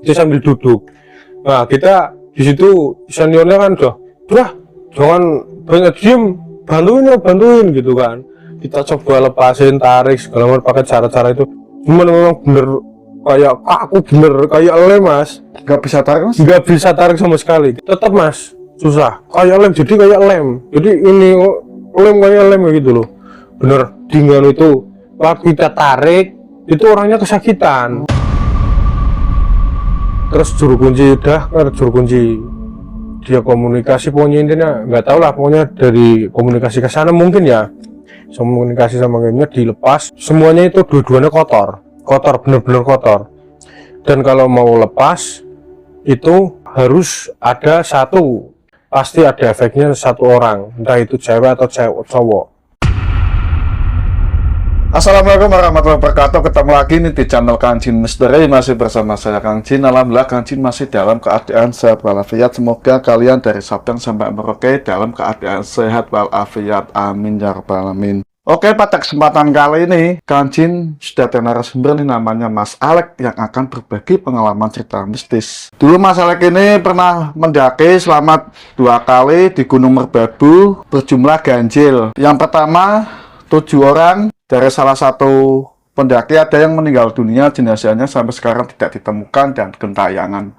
itu sambil duduk. Nah kita di situ seniornya kan udah jangan banyak diem, bantuin gitu kan. Kita coba lepasin, tarik segala macam pakai cara-cara itu. Cuman memang bener kayak aku bener kayak lem mas, Nggak bisa tarik mas? nggak bisa tarik sama sekali. Tetap mas susah kayak lem, jadi kayak lem. Jadi ini lem kayak lem gitu loh. Bener dengan itu waktu kita tarik itu orangnya kesakitan. Terus juru kunci dia komunikasi, pokoknya intinya nggak tahu lah, pokoknya dari komunikasi ke sana mungkin ya, komunikasi sama gamenya dilepas, semuanya itu dua-duanya kotor bener-bener kotor. Dan kalau mau lepas itu harus ada satu, pasti ada efeknya satu orang, entah itu cewek atau cowok. Assalamualaikum warahmatullahi wabarakatuh. Ketemu lagi nih di channel Kang Jin Misteri. Masih bersama saya Kang Jin. Alhamdulillah Kang Jin masih dalam keadaan sehat walafiat. Semoga kalian dari Sabang sampai Merauke dalam keadaan sehat walafiat. Amin ya rabbal alamin. Oke, pada kesempatan kali ini Kang Jin sudah ada narasumber nih, namanya Mas Alek, yang akan berbagi pengalaman cerita mistis. Dulu Mas Alek ini pernah mendaki selama 2 kali di Gunung Merbabu berjumlah ganjil. Yang pertama 7 orang. Dari salah satu pendaki ada yang meninggal dunia, jenazahnya sampai sekarang tidak ditemukan dan gentayangan.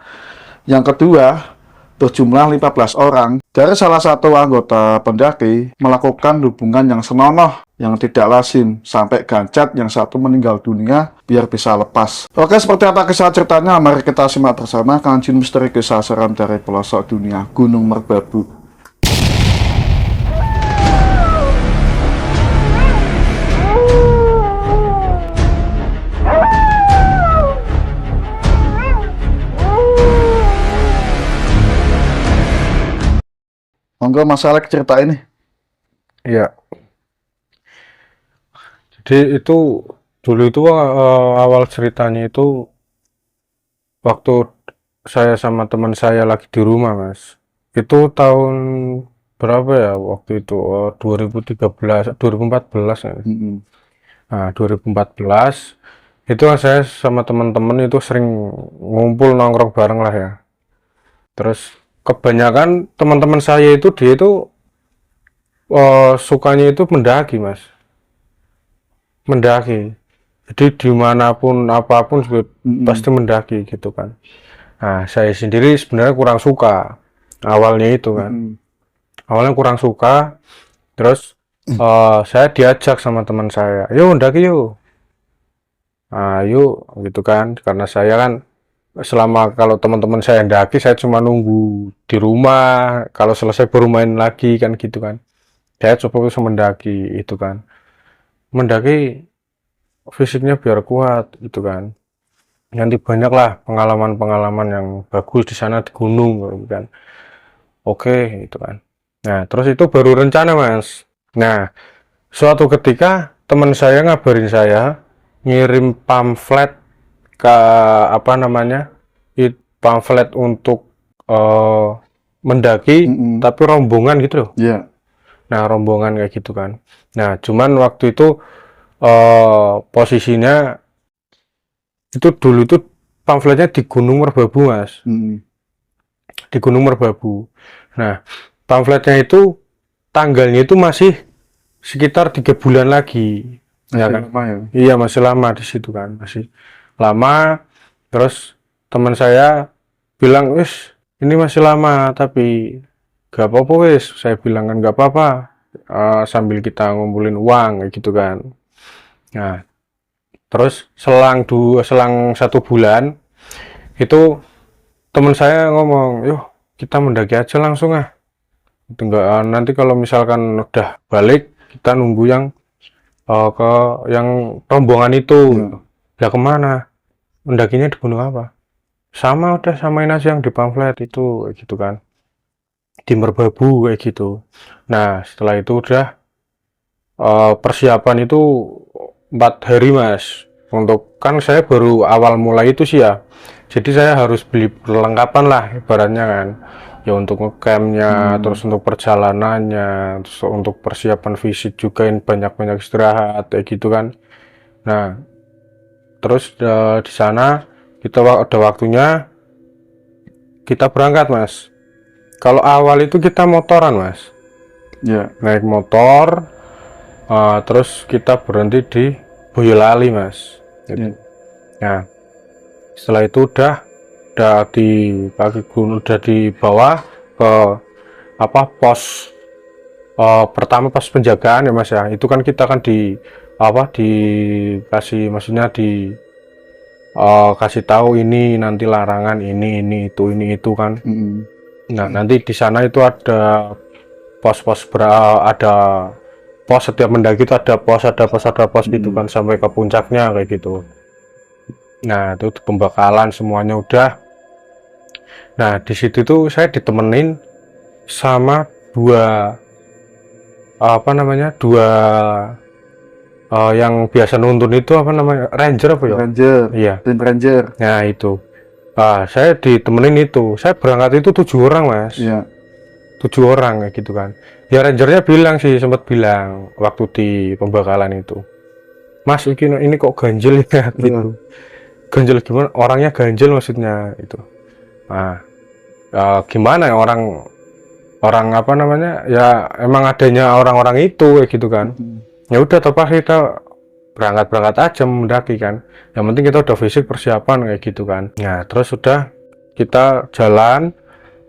Yang kedua, berjumlah 15 orang. Dari salah satu anggota pendaki melakukan hubungan yang senonoh, yang tidak lazim, sampai gancat yang satu meninggal dunia biar bisa lepas. Oke, seperti apa kisah ceritanya? Mari kita simak bersama Kang Jin Misteri, kisah seram dari pelosok dunia Gunung Merbabu. Monggo Mas Alek cerita ini. Iya. Jadi itu dulu itu awal ceritanya itu waktu saya sama teman saya lagi di rumah mas. Itu tahun berapa ya waktu itu? 2013, 2014 ya. Nah 2014 itu saya sama teman-teman itu sering ngumpul nongkrong bareng lah ya. Terus kebanyakan teman-teman saya itu dia itu sukanya itu mendaki mas, mendaki. Jadi dimanapun apapun pasti mendaki gitu kan. Nah saya sendiri sebenarnya kurang suka awalnya itu kan. Awalnya kurang suka, terus saya diajak sama teman saya, yuk mendaki yuk. Nah yuk gitu kan, karena saya kan selama kalau teman-teman saya mendaki saya cuma nunggu di rumah, kalau selesai baru main lagi kan gitu kan. Saya coba bisa mendaki itu kan, mendaki fisiknya biar kuat gitu kan. Nanti banyak lah pengalaman-pengalaman yang bagus di sana di gunung gitu kan. Oke itu kan. Nah terus itu baru rencana mas. Nah suatu ketika teman saya ngabarin saya ngirim pamflet ke apa namanya, pamflet untuk mendaki tapi rombongan gitu loh. Iya. Nah rombongan kayak gitu kan. Nah cuman waktu itu posisinya itu dulu tuh pamfletnya di Gunung Merbabu mas. Di Gunung Merbabu. Nah pamfletnya itu tanggalnya itu masih sekitar 3 bulan lagi. Ya kan? Lama ya? Iya masih lama di situ kan, masih lama. Terus teman saya bilang, wis ini masih lama tapi gak apa-apa wis. Saya bilang kan gak apa-apa, sambil kita ngumpulin uang kayak gitu kan. Nah terus selang 1 bulan itu teman saya ngomong, yuk kita mendaki aja langsung itu enggak, nanti kalau misalkan udah balik kita nunggu yang ke yang rombongan itu. Ya kemana? Mendakinya di gunung apa? Sama, udah samain aja yang di pamflet itu kayak gitu kan, di Merbabu kayak gitu. Nah setelah itu udah persiapan itu 4 hari mas, untuk kan saya baru awal mulai itu sih ya, jadi saya harus beli perlengkapan lah ibaratnya kan ya, untuk ngecampnya, terus untuk perjalanannya, terus untuk persiapan fisik juga, banyak-banyak istirahat kayak gitu kan. Nah terus di sana kita ada waktunya kita berangkat mas. Kalau awal itu kita motoran mas, Ya. naik motor, terus kita berhenti di Boyolali mas. Gitu. Ya. Nah setelah itu udah di kaki gunung, udah di bawah ke pos pertama, pos penjagaan ya mas ya. Itu kan kita kan dikasih, maksudnya kasih tahu ini nanti larangan ini itu kan. Nah nanti di sana itu ada pos-pos ada pos, setiap mendaki itu ada pos gitu kan sampai ke puncaknya kayak gitu. Nah itu pembekalan semuanya udah. Nah di situ tuh saya ditemenin sama dua yang biasa nuntun itu ranger apa ya? Ranger. Iya. Tim ranger. Nah itu. Saya ditemenin itu. Saya berangkat itu 7 orang mas. Iya. 7 orang kayak gitu kan. Ya rangernya sempat bilang waktu di pembekalan itu, Mas ini kok ganjel ya gitu. Ganjel gimana? Orangnya ganjel maksudnya itu. Nah, gimana ya orang ya emang adanya orang-orang itu kayak gitu kan. Ya udah terpaksa kita berangkat aja mendaki kan. Yang penting kita udah fisik persiapan kayak gitu kan. Nah terus sudah kita jalan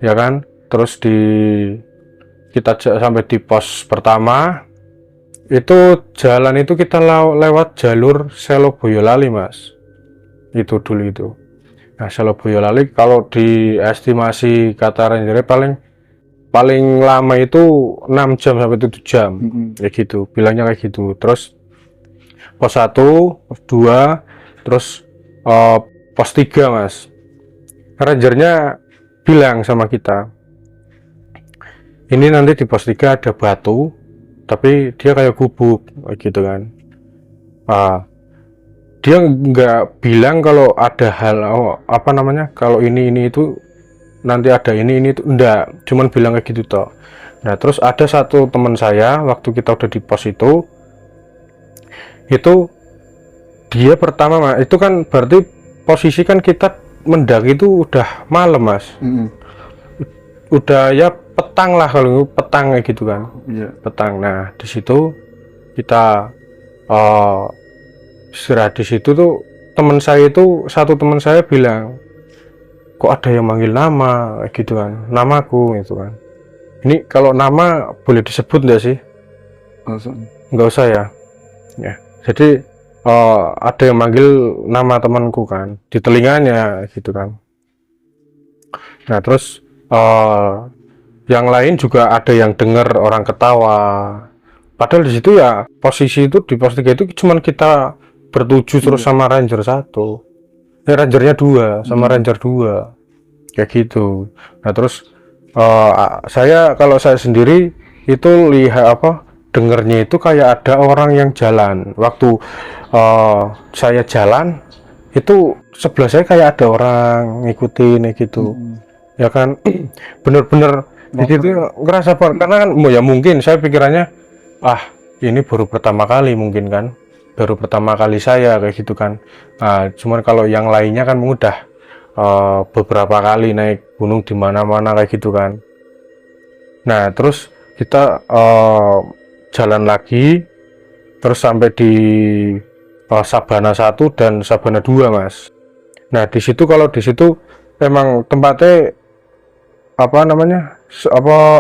ya kan, terus kita sampai di pos pertama itu, jalan itu kita lewat jalur Selo Boyolali mas. Itu dulu itu. Nah Selo Boyolali kalau diestimasi kata ranger paling lama itu 6 jam sampai 7 jam kayak gitu, bilangnya kayak gitu. Terus pos 1, pos 2, terus pos 3 mas. Rangernya bilang sama kita, ini nanti di pos 3 ada batu tapi dia kayak gubuk gitu kan. Dia nggak bilang kalau ada hal kalau ini itu nanti ada ini itu enggak, cuman bilang kayak gitu toh. Nah terus ada satu teman saya waktu kita udah di pos itu dia pertama itu kan berarti posisi kan kita mendaki itu udah malam mas. Udah ya petang lah, kalau petang kayak gitu kan. Petang. Nah di situ kita istirahat di situ tuh, satu teman saya bilang, kok ada yang manggil nama gitu kan, namaku gitu kan. Ini kalau nama boleh disebut nggak sih? Nggak usah ya. Jadi ada yang manggil nama temanku kan di telinganya gitu kan. Nah terus yang lain juga ada yang dengar orang ketawa. Padahal di situ ya posisi itu di pos 3 itu cuman kita bertuju terus sama ranger 1. Rangernya 2 sama ranger 2 kayak gitu. Nah terus kalau saya sendiri itu lihat dengernya itu kayak ada orang yang jalan. Waktu saya jalan itu sebelah saya kayak ada orang ngikutin gitu. Ya kan bener-bener di situ ngerasa karena kan ya mungkin saya pikirannya ini baru pertama kali mungkin kan. Baru pertama kali saya kayak gitu kan. Cuman kalau yang lainnya kan udah beberapa kali naik gunung di mana-mana kayak gitu kan. Nah terus kita jalan lagi terus sampai di Sabana 1 dan Sabana 2 mas. Nah di situ kalau di situ memang tempatnya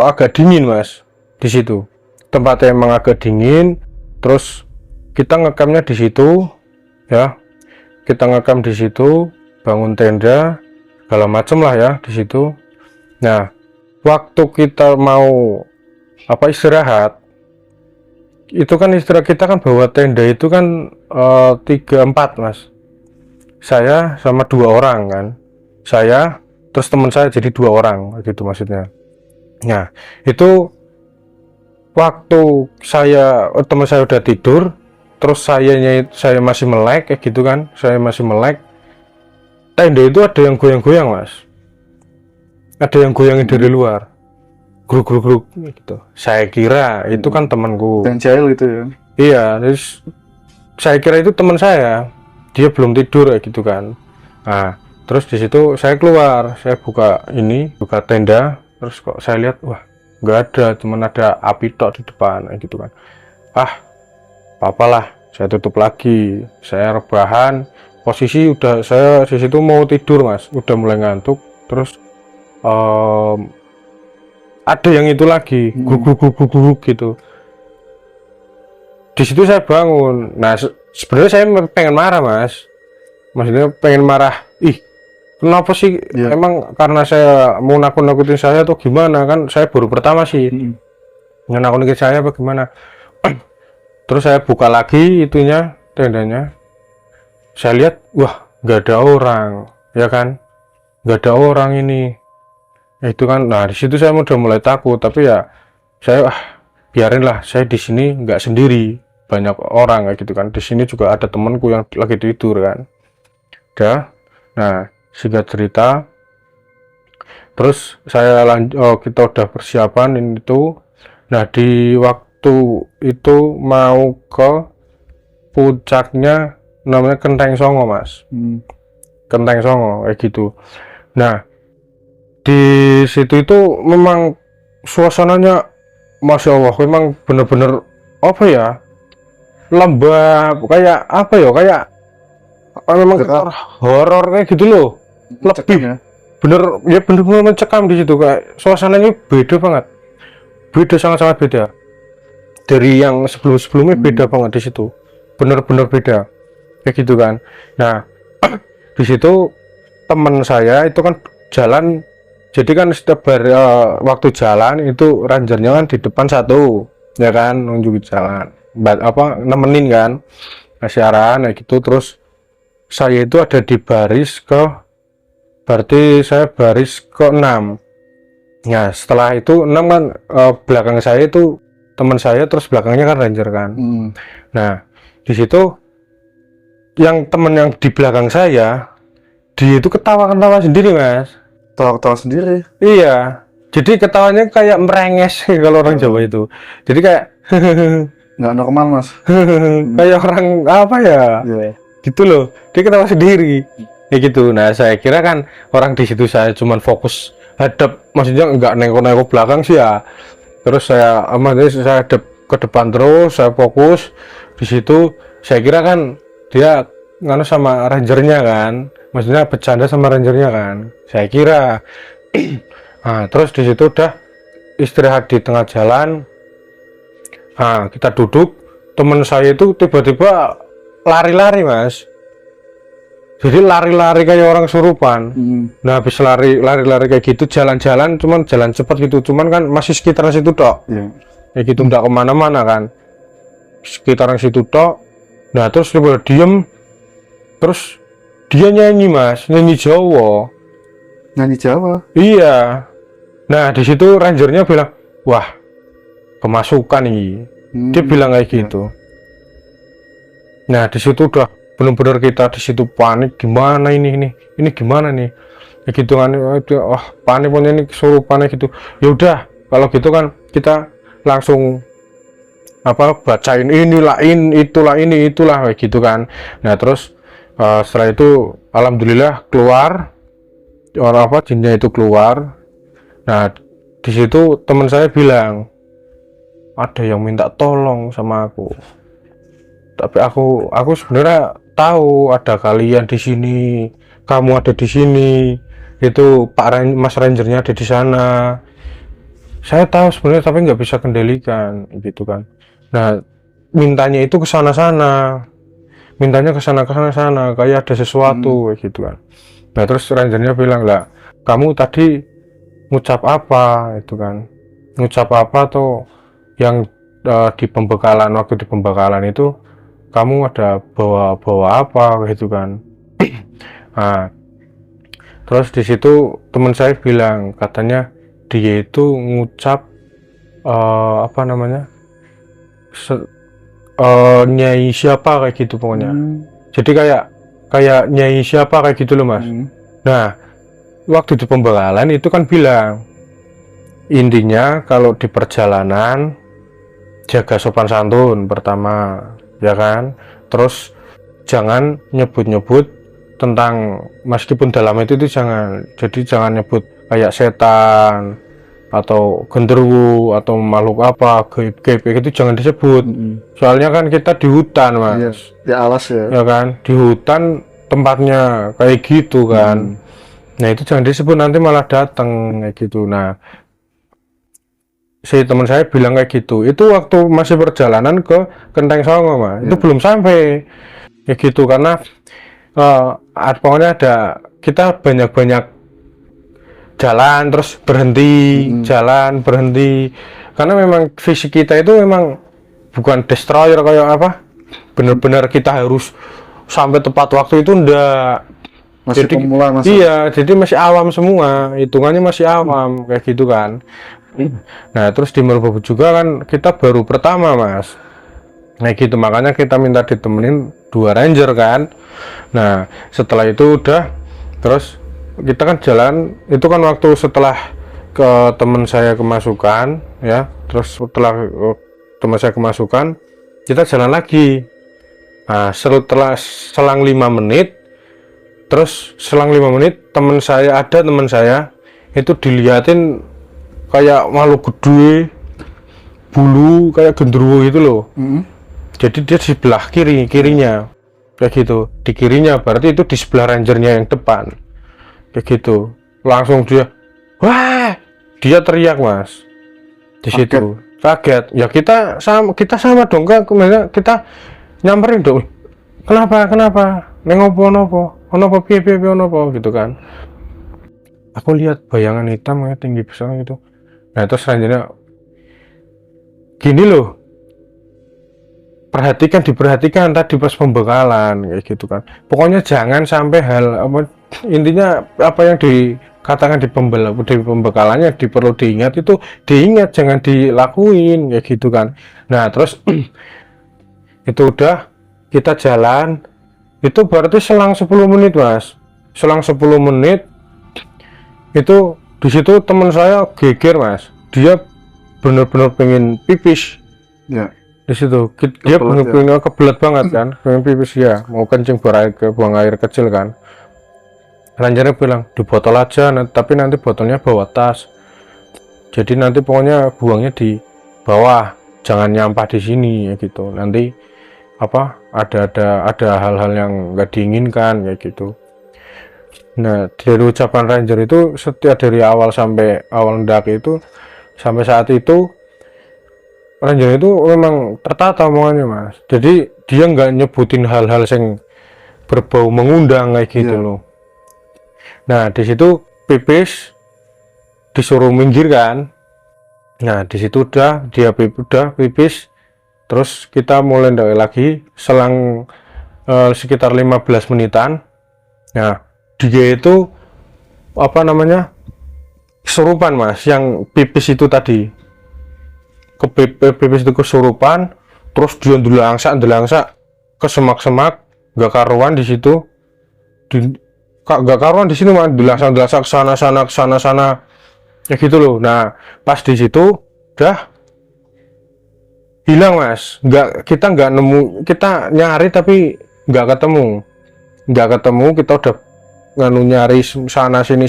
agak dingin mas. Di situ tempatnya emang agak dingin. Terus kita ngecampnya di situ ya, kita ngecamp di situ, bangun tenda segala macem lah ya di situ. Nah waktu kita mau istirahat itu kan kita kan bawa tenda itu kan 3-4 mas. Saya sama 2 orang kan, saya terus teman saya jadi 2 orang gitu maksudnya. Nah itu waktu teman saya udah tidur, terus saya masih melek kayak gitu kan, saya masih melek, tenda itu ada yang goyang-goyang mas, ada yang goyangin dari luar, gruk gitu. Saya kira itu kan temanku yang jahil gitu ya. Iya, terus saya kira itu teman saya, dia belum tidur kayak gitu kan. Nah, terus di situ saya keluar, saya buka tenda, terus kok saya lihat, wah, nggak ada, cuman ada api tok di depan, kayak gitu kan. Apalah, saya tutup lagi, saya rebahan, posisi udah saya di situ mau tidur mas, udah mulai ngantuk, terus ada yang itu lagi, guguk gitu. Di situ saya bangun. Nah, sebenarnya saya pengen marah mas, maksudnya pengen marah, ih kenapa sih, emang karena saya mau nakut-nakutin saya atau gimana, kan saya baru pertama sih nakut-nakutin saya apa gimana. Terus saya buka lagi itunya, tendanya, saya lihat, wah nggak ada orang, ya kan, nggak ada orang ini. Itu kan, nah di situ saya udah mulai takut, tapi ya saya biarin lah, saya di sini nggak sendiri, banyak orang kayak gitu kan. Di sini juga ada temanku yang lagi tidur kan. Udah, nah singkat cerita, terus saya kita udah persiapan ini tuh. Nah di waktu itu mau ke puncaknya, namanya Kenteng Songo mas, Kenteng Songo kayak gitu. Nah di situ itu memang suasananya, masya Allah, memang bener-bener apa ya, lembab, kayak apa ya, kayak memang horor kayak gitu loh, lebih bener ya, bener-bener mencekam di situ. Kayak suasananya beda banget, beda, sangat-sangat beda dari yang sebelum-sebelumnya, beda banget di situ, bener-bener beda kayak gitu kan. Nah di situ teman saya itu kan jalan, jadi kan setiap waktu jalan itu rangernya kan di depan satu, ya kan, nunjukin jalan, nemenin kan, kasih arahan kayak gitu. Terus saya itu ada di baris berarti saya baris ke 6. Nah setelah itu 6 kan, belakang saya itu teman saya, terus belakangnya kan ranger kan. Nah di situ yang teman yang di belakang saya, dia itu ketawa-ketawa sendiri mas. Tawa-tawa sendiri. Iya, jadi ketawanya kayak merenges kalau orang Jawa itu. Jadi kayak Nggak normal mas. kayak orang apa ya, gitu loh. Dia ketawa sendiri, kayak gitu. Nah saya kira kan orang di situ, saya cuman fokus hadap, maksudnya nggak nengok-nengok belakang sih ya. Terus saya hadap ke depan terus, saya fokus di situ. Saya kira kan dia nganu sama rangernya kan, maksudnya bercanda sama rangernya kan, saya kira. Nah terus di situ udah istirahat di tengah jalan. Nah kita duduk, teman saya itu tiba-tiba lari-lari mas, jadi lari-lari kayak orang surupan. Nah habis lari-lari kayak gitu, jalan-jalan, cuman jalan cepat gitu, cuman kan masih sekitaran situ tok, kayak gitu, nggak kemana-mana kan, sekitaran situ tok. Nah terus dia diem, terus dia nyanyi mas, nyanyi Jawa. Nyanyi Jawa? Iya. Nah di situ rangernya bilang, wah kemasukan nih, dia bilang kayak gitu. Nah di situ udah benar-benar kita di situ panik, gimana ini gimana nih, ya gitu kan. Wah panik punya ini, kesurupan gitu. Ya udah kalau gitu kan kita langsung bacain inilah, itulah kayak gitu kan. Nah terus setelah itu alhamdulillah keluar, jinnya itu keluar. Nah di situ teman saya bilang ada yang minta tolong sama aku, tapi aku sebenarnya tahu ada kalian di sini, kamu ada di sini, itu Mas Rangernya ada di sana, saya tahu sebenarnya, tapi nggak bisa kendalikan gitu kan. Nah mintanya itu ke sana-sana, kayak ada sesuatu kayak gitu kan. Nah terus rangernya bilang, lah kamu tadi ngucap apa itu kan, ngucap apa tuh yang di pembekalan, waktu di pembekalan itu kamu ada bawa apa gitu kan. Nah terus di situ teman saya bilang, katanya dia itu ngucap nyai siapa kayak gitu pokoknya. Jadi kayak nyai siapa kayak gitu loh mas. Nah waktu di pembekalan itu kan bilang, intinya kalau di perjalanan jaga sopan santun pertama, ya kan. Terus jangan nyebut-nyebut tentang meskipun dalam itu jangan, jadi jangan nyebut kayak setan atau genderuwo atau makhluk apa gaib-gaib itu jangan disebut. Soalnya kan kita di hutan mas. Iya, di alas ya. Ya kan, di hutan tempatnya kayak gitu kan. Nah itu jangan disebut, nanti malah datang kayak gitu. Nah si teman saya bilang kayak gitu itu waktu masih perjalanan ke Kenteng Songo mas. Itu belum sampai kayak gitu karena pokoknya ada, kita banyak jalan terus berhenti, jalan berhenti, karena memang fisik kita itu memang bukan destroyer kayak apa, benar-benar kita harus sampai tepat waktu itu ndak. Masih Jadi pemula mas. iya, jadi masih awam semua, hitungannya masih awam kayak gitu kan. Nah terus di Merbau juga kan kita baru pertama mas, nah gitu, makanya kita minta ditemenin 2 ranger kan. Nah setelah itu udah, terus kita kan jalan, itu kan waktu setelah ke teman saya kemasukan ya, terus setelah teman saya kemasukan kita jalan lagi. Nah setelah selang 5 menit, terus selang 5 menit teman saya itu dilihatin kayak makhluk gede bulu kayak genderuwo gitu loh. Jadi dia di sebelah kirinya kayak gitu, di kirinya berarti itu di sebelah rangernya yang depan kayak gitu. Langsung dia, wah, dia teriak mas di situ. Kaget ya, kita sama dong kan, kita nyamperin dong, kenapa nopo piye nopo gitu kan. Aku lihat bayangan hitam kayak tinggi besar gitu. Nah terus rangernya gini loh, diperhatikan tadi pas pembekalan kayak gitu kan. Pokoknya jangan sampai intinya apa yang dikatakan di pembekalannya perlu diingat, itu diingat, jangan dilakuin kayak gitu kan. Nah terus itu udah kita jalan, itu berarti selang 10 menit mas, selang 10 menit itu di situ teman saya geger mas, dia bener-bener pengen pipis ya. Di situ dia bener-bener kebelet banget kan, pengen pipis ya, mau kencing, buang air kecil kan. Rangernya bilang di botol aja, tapi nanti botolnya bawa tas, jadi nanti pokoknya buangnya di bawah, jangan nyampah di sini ya gitu, nanti apa ada hal-hal yang nggak diinginkan kayak gitu. Nah dari ucapan ranger itu, setiap dari awal sampai awal mendaki itu sampai saat itu, ranger itu memang tertata omongannya mas, jadi dia nggak nyebutin hal-hal yang berbau mengundang kayak gitu loh. Nah di situ pipis disuruh minggir kan. Nah di situ udah pipis, terus kita mulai ndaki lagi selang sekitar 15 menitan. Nah dia itu apa namanya, kesurupan mas, yang pipis itu tadi pipis itu kesurupan, terus dia ndelangsak ke semak-semak, gak karuan di situ, gak karuan di sini mah, ndelangsak ke sana ya gitu loh. Nah pas di situ udah hilang mas, kita nggak nemu, kita nyari tapi nggak ketemu, kita udah nyari sana sini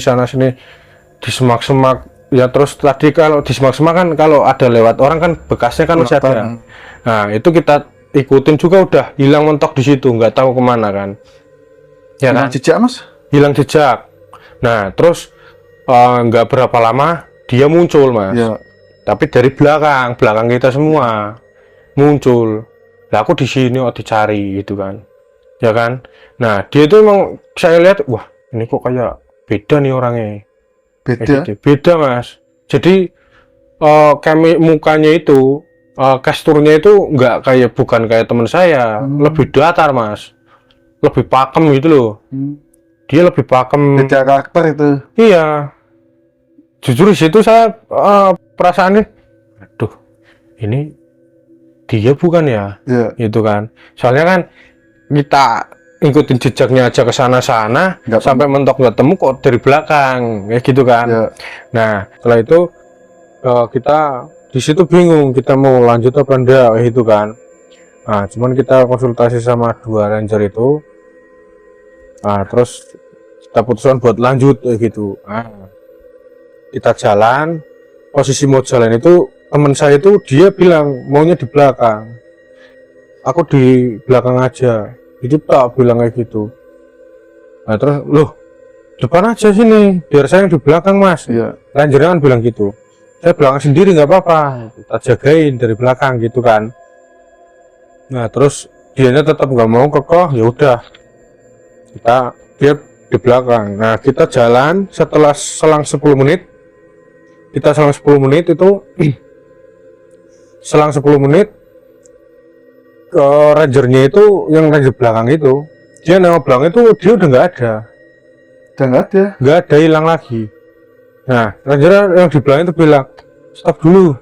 di semak-semak ya. Terus tadi kalau di semak-semak kan kalau ada lewat orang kan bekasnya kan masih ada. Nah itu kita ikutin juga, udah hilang mentok di situ, nggak tahu kemana kan ya. Hilang jejak mas? Hilang jejak. Nah terus nggak berapa lama dia muncul mas ya. Tapi dari belakang kita semua muncul. Nah aku di sini dicari gitu kan ya kan. Nah dia itu emang saya lihat, wah ini kok kayak beda nih orangnya. Beda mas, jadi mukanya itu, gesturnya itu bukan kayak teman saya, lebih datar mas, lebih pakem gitu loh. Dia lebih pakem, beda karakter itu. Iya, jujur di situ saya perasaannya, aduh ini dia bukan ya, itu kan. Soalnya kan kita ikutin jejaknya aja ke sana sampai mentok nggak temu kok dari belakang kayak gitu kan. Nah setelah itu kita di situ bingung kita mau lanjut apa enggak kayak gitu kan. Nah cuman kita konsultasi sama 2 ranger itu, Nah, terus kita putuskan buat lanjut kayak gitu. Nah, kita jalan, posisi mau jalan itu teman saya itu dia bilang maunya di belakang, aku di belakang aja, itu tak bilang kayak gitu. Nah terus loh depan aja sini biar saya yang di belakang mas. Iya. Rangernya kan bilang gitu, saya belakang sendiri nggak apa-apa, kita jagain dari belakang gitu kan. Nah terus dianya tetap nggak mau kekeh, ya udah dia di belakang. Nah kita jalan setelah selang 10 menit, kita selang 10 menit itu selang 10 menit ke rangernya itu, yang ranger belakang itu dia nengok belakang itu dia udah nggak ada, hilang lagi. Nah ranger yang di belakang itu bilang stop dulu,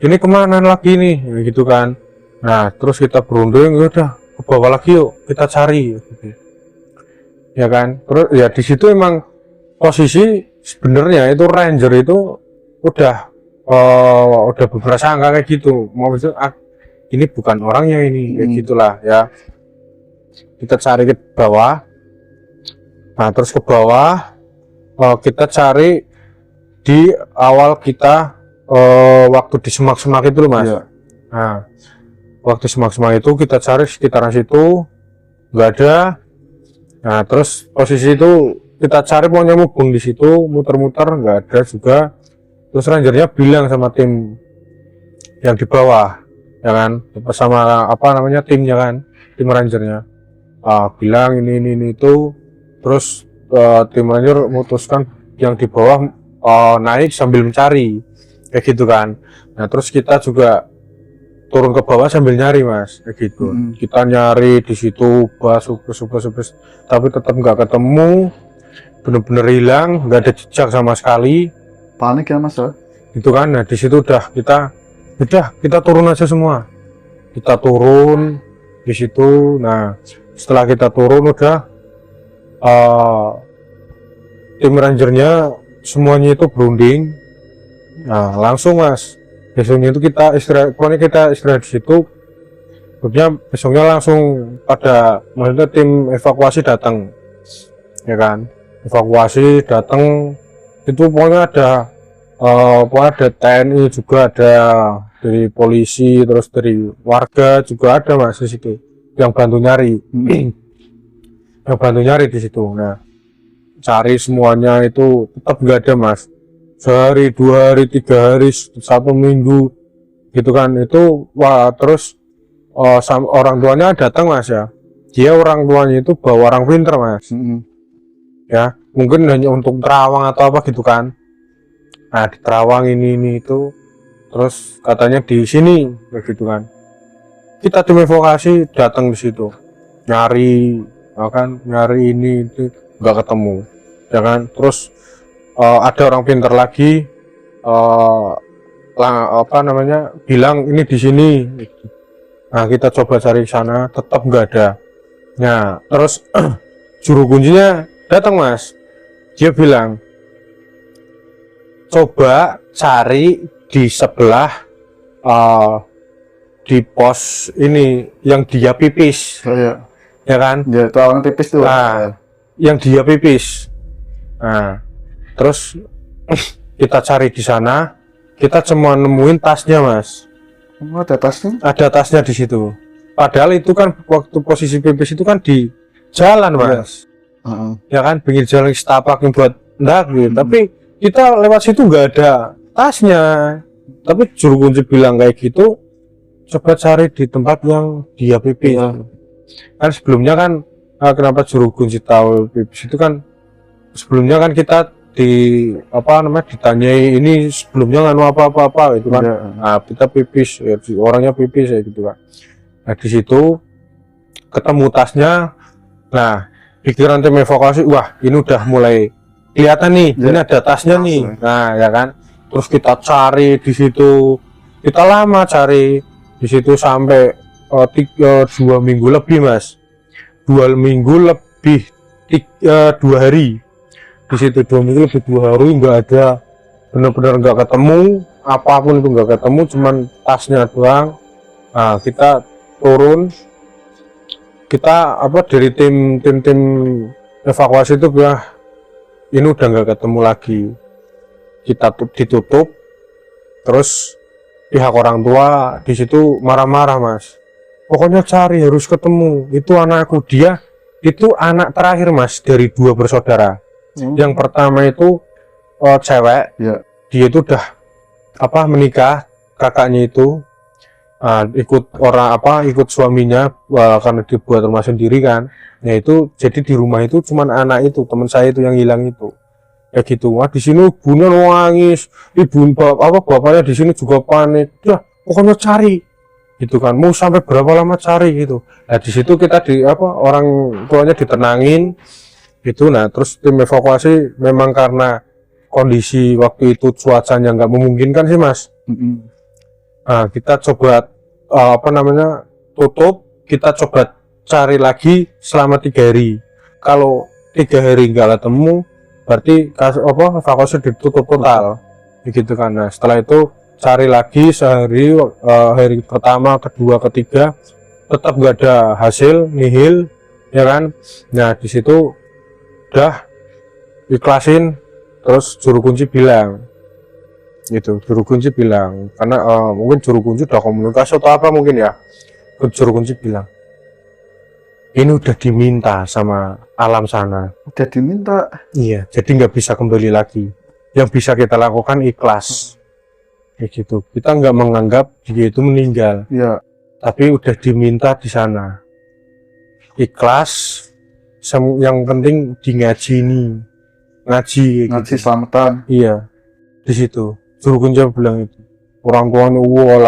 ini kemana lagi nih gitu kan. Nah terus kita berunding, ya udah ke bawah lagi yuk kita cari gitu. Ya kan, terus ya di situ emang posisi sebenarnya itu ranger itu udah berprasangka kayak gitu, mau itu ini bukan orangnya ini kayak gitulah ya. Kita cari ke bawah. Nah terus ke bawah kita cari di awal kita waktu di semak-semak itu loh mas. Iya. Nah waktu semak-semak itu kita cari sekitaran situ nggak ada. Nah terus posisi itu kita cari pokoknya mubeng di situ, muter-muter nggak ada juga. Terus rangernya bilang sama tim yang di bawah, ya kan, sama apa namanya timnya kan, tim rangernya bilang ini itu. Terus tim ranger memutuskan yang di bawah naik sambil mencari kayak gitu kan. Nah terus kita juga turun ke bawah sambil nyari mas kayak gitu. Kita nyari di situ bas tapi tetap nggak ketemu, bener-bener hilang, nggak ada jejak sama sekali. Panik ya mas Itu kan. Nah di situ udah kita turun aja semua, kita turun di situ. Nah setelah kita turun udah tim rangernya semuanya itu berunding. Nah langsung mas besoknya itu kita istirahat, pokoknya kita istirahat di situ. Besoknya langsung pada, maksudnya tim evakuasi datang, ya kan, evakuasi datang itu pokoknya ada TNI juga, ada dari polisi, terus dari warga juga ada mas di situ yang bantu nyari, yang bantu nyari di situ. Nah cari semuanya itu tetap nggak ada mas, sehari, 2 hari, 3 hari, 1 minggu gitu kan. Itu wah terus orang tuanya datang mas ya, dia orang tuanya itu bawa orang pinter mas. Ya mungkin hanya untuk terawang atau apa gitu kan. Nah di terawang ini itu terus katanya di sini begitu kan. Kita tim evakuasi datang di situ nyari, ya kan, nyari ini itu nggak ketemu, ya kan. Terus ada orang pintar lagi apa namanya bilang ini di sini. Nah kita coba cari sana tetap nggak ada. Nah terus juru kuncinya datang mas, dia bilang coba cari di sebelah di pos ini yang dia pipis. Ya kan ya, itu orang pipis tuh. Nah yang dia pipis. Nah terus kita cari di sana, kita cuma nemuin tasnya mas. Ada tasnya? Ada tasnya di situ. Padahal itu kan waktu posisi pipis itu kan di jalan mas. Ya kan pinggir jalan setapak yang buat ndaki. Tapi kita lewat situ nggak ada tasnya. Tapi juru kunci bilang kayak gitu, coba cari di tempat yang dia pipis. Kan sebelumnya kan kenapa juru kunci tahu pipis itu kan sebelumnya kan kita di apa namanya ditanyai ini sebelumnya nganu apa itu kan. Nah kita pipis ya, orangnya pipis ya gitu kan. Nah di situ ketemu tasnya. Nah pikiran tim evakuasi, wah ini udah mulai kelihatan nih, ini ada tasnya nih. Nah ya kan, terus kita cari di situ, kita lama cari di situ sampai 2 minggu lebih mas, 2 minggu lebih 2 hari di situ, 2 minggu lebih 2 hari nggak ada, benar-benar nggak ketemu apapun itu, nggak ketemu, cuman tasnya doang. Nah kita turun kita dari tim evakuasi itu ini udah nggak ketemu lagi, kita ditutup. Terus pihak orang tua di situ marah-marah, Mas, pokoknya cari, harus ketemu, itu anakku. Dia itu anak terakhir, Mas, dari 2 bersaudara. Yang pertama itu cewek, dia itu udah menikah, kakaknya itu ikut suaminya karena dibuat rumah sendiri kan. Nah itu jadi di rumah itu cuman anak itu, teman saya itu yang hilang itu. Ya gitu. Wah, di sini ibunya nangis, bapaknya di sini juga panik. Ya pokoknya cari gitu kan, mau sampai berapa lama cari gitu. Nah di situ kita orang tuanya ditenangin gitu. Nah terus tim evakuasi memang karena kondisi waktu itu cuacanya nggak memungkinkan sih, Mas. Nah kita coba tutup, kita coba cari lagi selama 3 hari. Kalau 3 hari nggak ketemu, berarti evakuasi ditutup total begitu kan. Nah setelah itu cari lagi sehari, hari pertama, kedua, ketiga, tetap nggak ada hasil, nihil ya kan. Nah di situ udah ikhlasin. Terus juru kunci bilang karena mungkin juru kunci udah komunikasi atau apa mungkin ya, juru kunci bilang ini udah diminta sama alam sana, udah diminta. Iya, jadi nggak bisa kembali lagi. Yang bisa kita lakukan ikhlas kayak gitu. Kita nggak menganggap dia itu meninggal, tapi udah diminta di sana, ikhlas. Yang penting di ngaji selamatan. Iya, di situ juru kunci bilang itu. Orang tuanya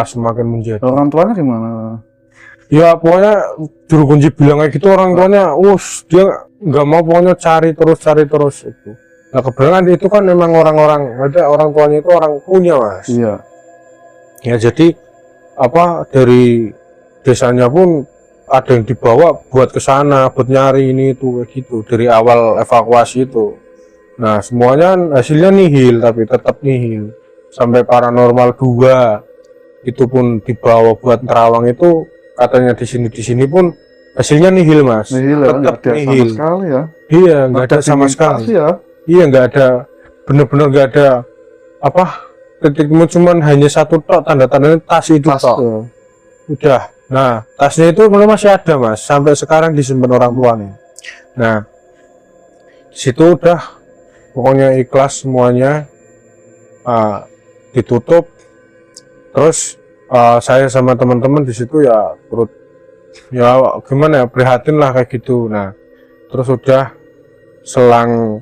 semakin menjadi. Orang tuanya gimana? Ya pokoknya juru kunci bilang kayak gitu, orang tuanya dia nggak mau, pokoknya cari terus itu. Nah kebetulan itu kan memang orang tuanya itu orang punya, Mas. Iya. Ya jadi dari desanya pun ada yang dibawa buat ke sana, buat nyari ini itu kayak gitu dari awal evakuasi itu. Nah semuanya hasilnya nihil, tapi tetap nihil. Sampai paranormal 2 itu pun dibawa buat terawang itu, katanya di sini pun hasilnya nihil, Mas. Tetap nihil sama sekali ya. Iya, nggak ada sama sekali ya. Iya, nggak ada, bener-bener nggak ada titikmu, cuman hanya satu tok, tanda-tandanya tas itu tok. Udah. Nah tasnya itu masih ada, Mas, sampai sekarang disimpan orang tuanya. Nah situ udah pokoknya ikhlas semuanya, ditutup. Terus saya sama teman-teman di situ ya turut gimana ya, prihatin lah kayak gitu. Nah terus udah selang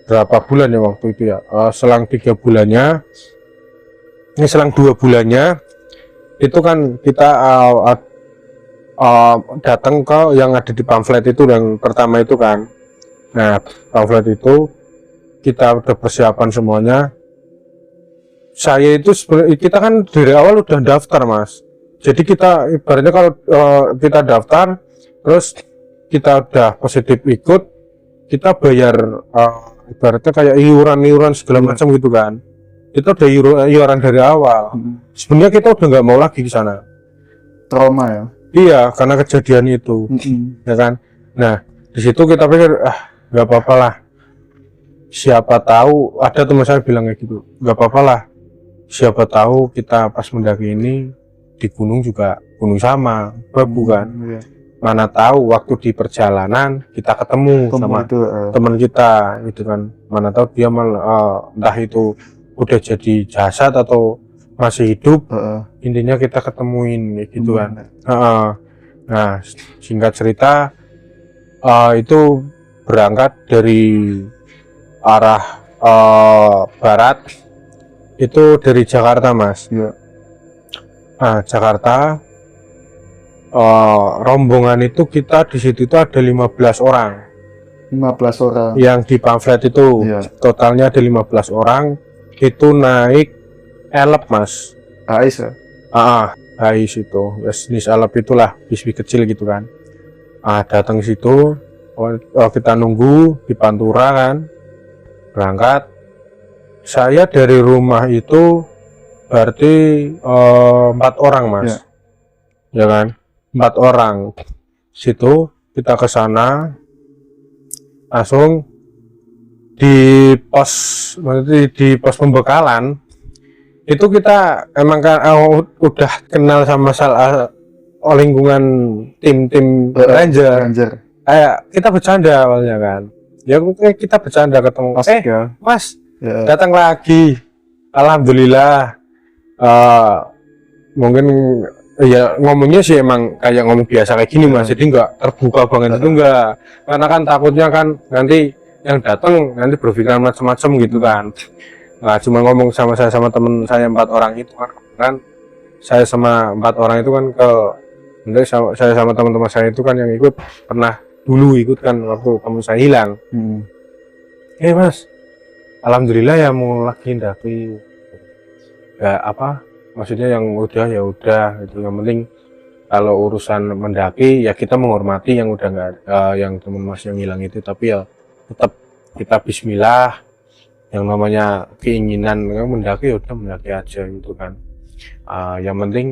berapa bulan ya waktu itu ya, selang 3 bulannya, ini selang 2 bulannya itu kan kita datang ke yang ada di pamflet itu, yang pertama itu kan. Nah pamflet itu kita udah persiapan semuanya. Saya itu kita kan dari awal udah daftar, Mas. Jadi kita ibaratnya kalau kita daftar terus kita udah positif ikut, kita bayar ibaratnya kayak iuran segala macam gitu kan. Kita udah iuran dari awal. Sebenarnya kita udah nggak mau lagi di sana. Trauma ya. Iya, karena kejadian itu, ya kan. Nah di situ kita pikir nggak apa-apa lah. Siapa tahu, ada teman saya bilang kayak gitu, nggak apa-apa lah. Siapa tahu kita pas mendaki ini di gunung juga gunung sama, bukan? Mana tahu waktu di perjalanan kita ketemu sama teman kita, gitu kan. Mana tahu dia entah itu udah jadi jasad atau masih hidup. Intinya kita ketemuin, gitu kan. Nah, singkat cerita, itu berangkat dari arah barat, itu dari Jakarta, Mas. Nah, Jakarta, rombongan itu kita di situ itu ada 15 orang. 15 orang. Yang di pamflet itu totalnya ada 15 orang. Itu naik elep, Mas. Ais ya? Ais itu. Jenis elep itulah, bis kecil gitu kan. Datang situ, kita nunggu di Pantura kan. Berangkat. Saya dari rumah itu berarti 4 orang, Mas. Ya kan? 4 orang. situ kita ke sana langsung maksudnya di pos pembekalan itu kita emang kan udah kenal sama lingkungan tim ranger. Kayak kita bercanda awalnya kan, ya kita bercanda ketemu mas datang lagi, alhamdulillah. Mungkin ya ngomongnya sih emang kayak ngomong biasa kayak gini mas, jadi nggak terbuka banget itu enggak, karena kan takutnya kan nanti yang datang nanti berpikiran macam-macam gitu kan. Nah cuma ngomong sama teman saya 4 orang itu kan saya sama 4 orang itu kan saya sama teman-teman saya itu kan yang ikut pernah dulu ikut kan waktu teman saya hilang. Mas, alhamdulillah ya mau lagi ndaki, ya apa maksudnya yang udah ya udah itu, yang penting kalau urusan mendaki ya kita menghormati yang udah nggak yang teman mas yang hilang itu, tapi ya tetap kita bismillah, yang namanya keinginan mendaki ya udah mendaki aja gitu kan. Yang penting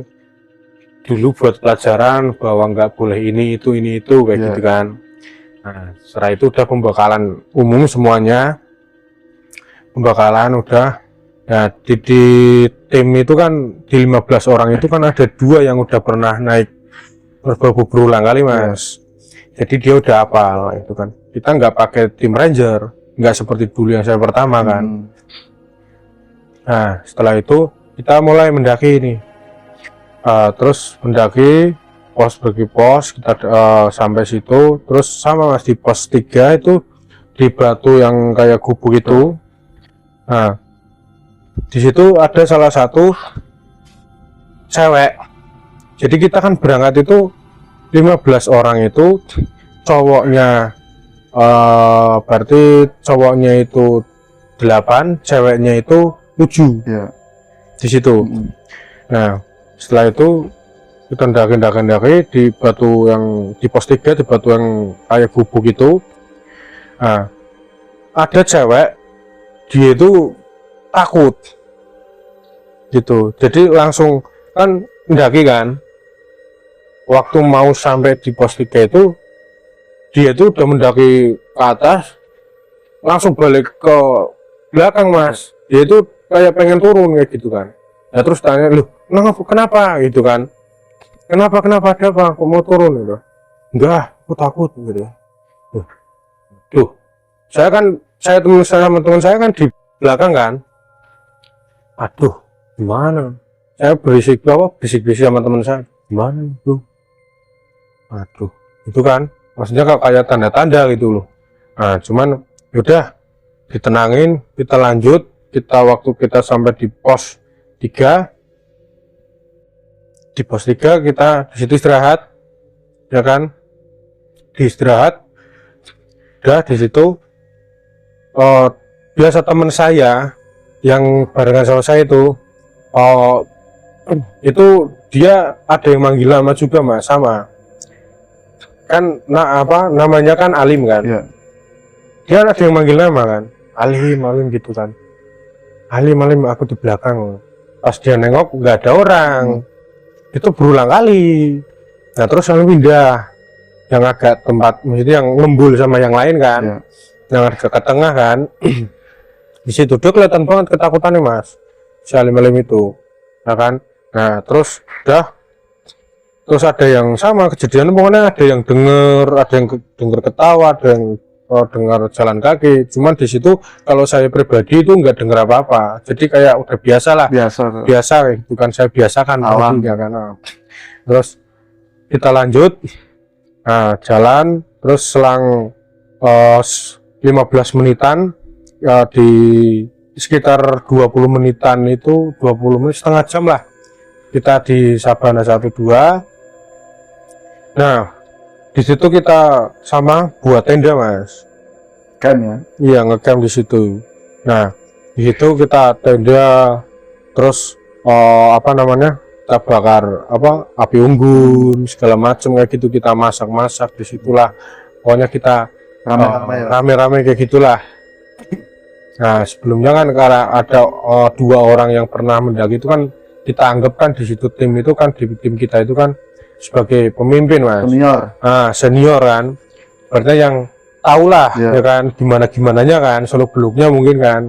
dulu buat pelajaran bahwa nggak boleh ini itu kayak gitu kan. Nah setelah itu udah pembekalan umum semuanya, pembekalan udah. Nah di tim itu kan di 15 orang itu kan ada 2 yang udah pernah naik Merbabu berulang kali mas. Jadi dia udah hafal itu kan. Kita nggak pakai tim ranger, nggak seperti dulu yang saya pertama kan. Nah setelah itu kita mulai mendaki ini. Terus mendaki pos bagi pos kita sampai situ, terus sama mas di pos 3 itu di batu yang kayak gubuk itu. Nah di situ ada salah satu cewek. Jadi kita kan berangkat itu 15 orang itu, cowoknya berarti cowoknya itu 8, ceweknya itu 7 di situ. Nah setelah itu kita ndaki di batu yang di pos 3, di batu yang kayak gubuk itu. Nah ada cewek, dia itu takut gitu, jadi langsung kan ndaki kan, waktu mau sampai di pos 3 itu dia itu udah mendaki ke atas langsung balik ke belakang mas, dia itu kayak pengen turun kayak gitu kan. Nah terus tanya, loh kenapa gitu kan, kenapa ada apa, kok mau turun gitu. Enggak, aku takut gitu. Tuh saya sama teman saya kan di belakang kan, aduh gimana, saya berisik sama teman saya, gimana tuh, aduh itu kan maksudnya kayak tanda-tanda gitu loh. Nah cuman yaudah ditenangin, kita lanjut. Waktu kita sampai di pos 3 kita di situ istirahat ya kan, udah di situ. Biasa teman saya yang barengan sama saya itu dia ada yang manggil nama juga mas, sama kan namanya kan Alim kan. Dia ada yang manggil nama kan, Alim gitu kan, Alim aku di belakang. Pas dia nengok nggak ada orang. Itu berulang kali. Nah terus Alim pindah yang agak tempat maksudnya yang ngembul sama yang lain kan, yang agak ke tengah kan. Di situ dia kelihatan banget ketakutannya mas, si Alim itu, nah kan. Nah terus ada yang sama kejadian, pokoknya ada yang denger ketawa, ada yang dengar jalan kaki. Cuman di situ kalau saya pribadi itu nggak dengar apa-apa, jadi kayak udah biasa bukan saya biasakan alam ya kan. Terus kita lanjut, jalan terus selang 15 menitan di sekitar 20 menitan itu, 20 menit setengah jam lah kita di Sabana 1-2. Nah di situ kita sama buat tenda mas, camp ya. Iya ngecamp di situ. Nah di situ kita tenda, terus kita bakar api unggun segala macam kayak gitu, kita masak disitulah, pokoknya kita rame-rame kayak gitulah. Nah sebelumnya kan karena ada 2 orang yang pernah mendaki itu kan, kita anggap kan di situ tim itu kan, di tim kita itu kan sebagai pemimpin mas, Senior. senior kan, berarti yang tahu lah Ya. ya kan gimananya kan, seluk beluknya mungkin kan.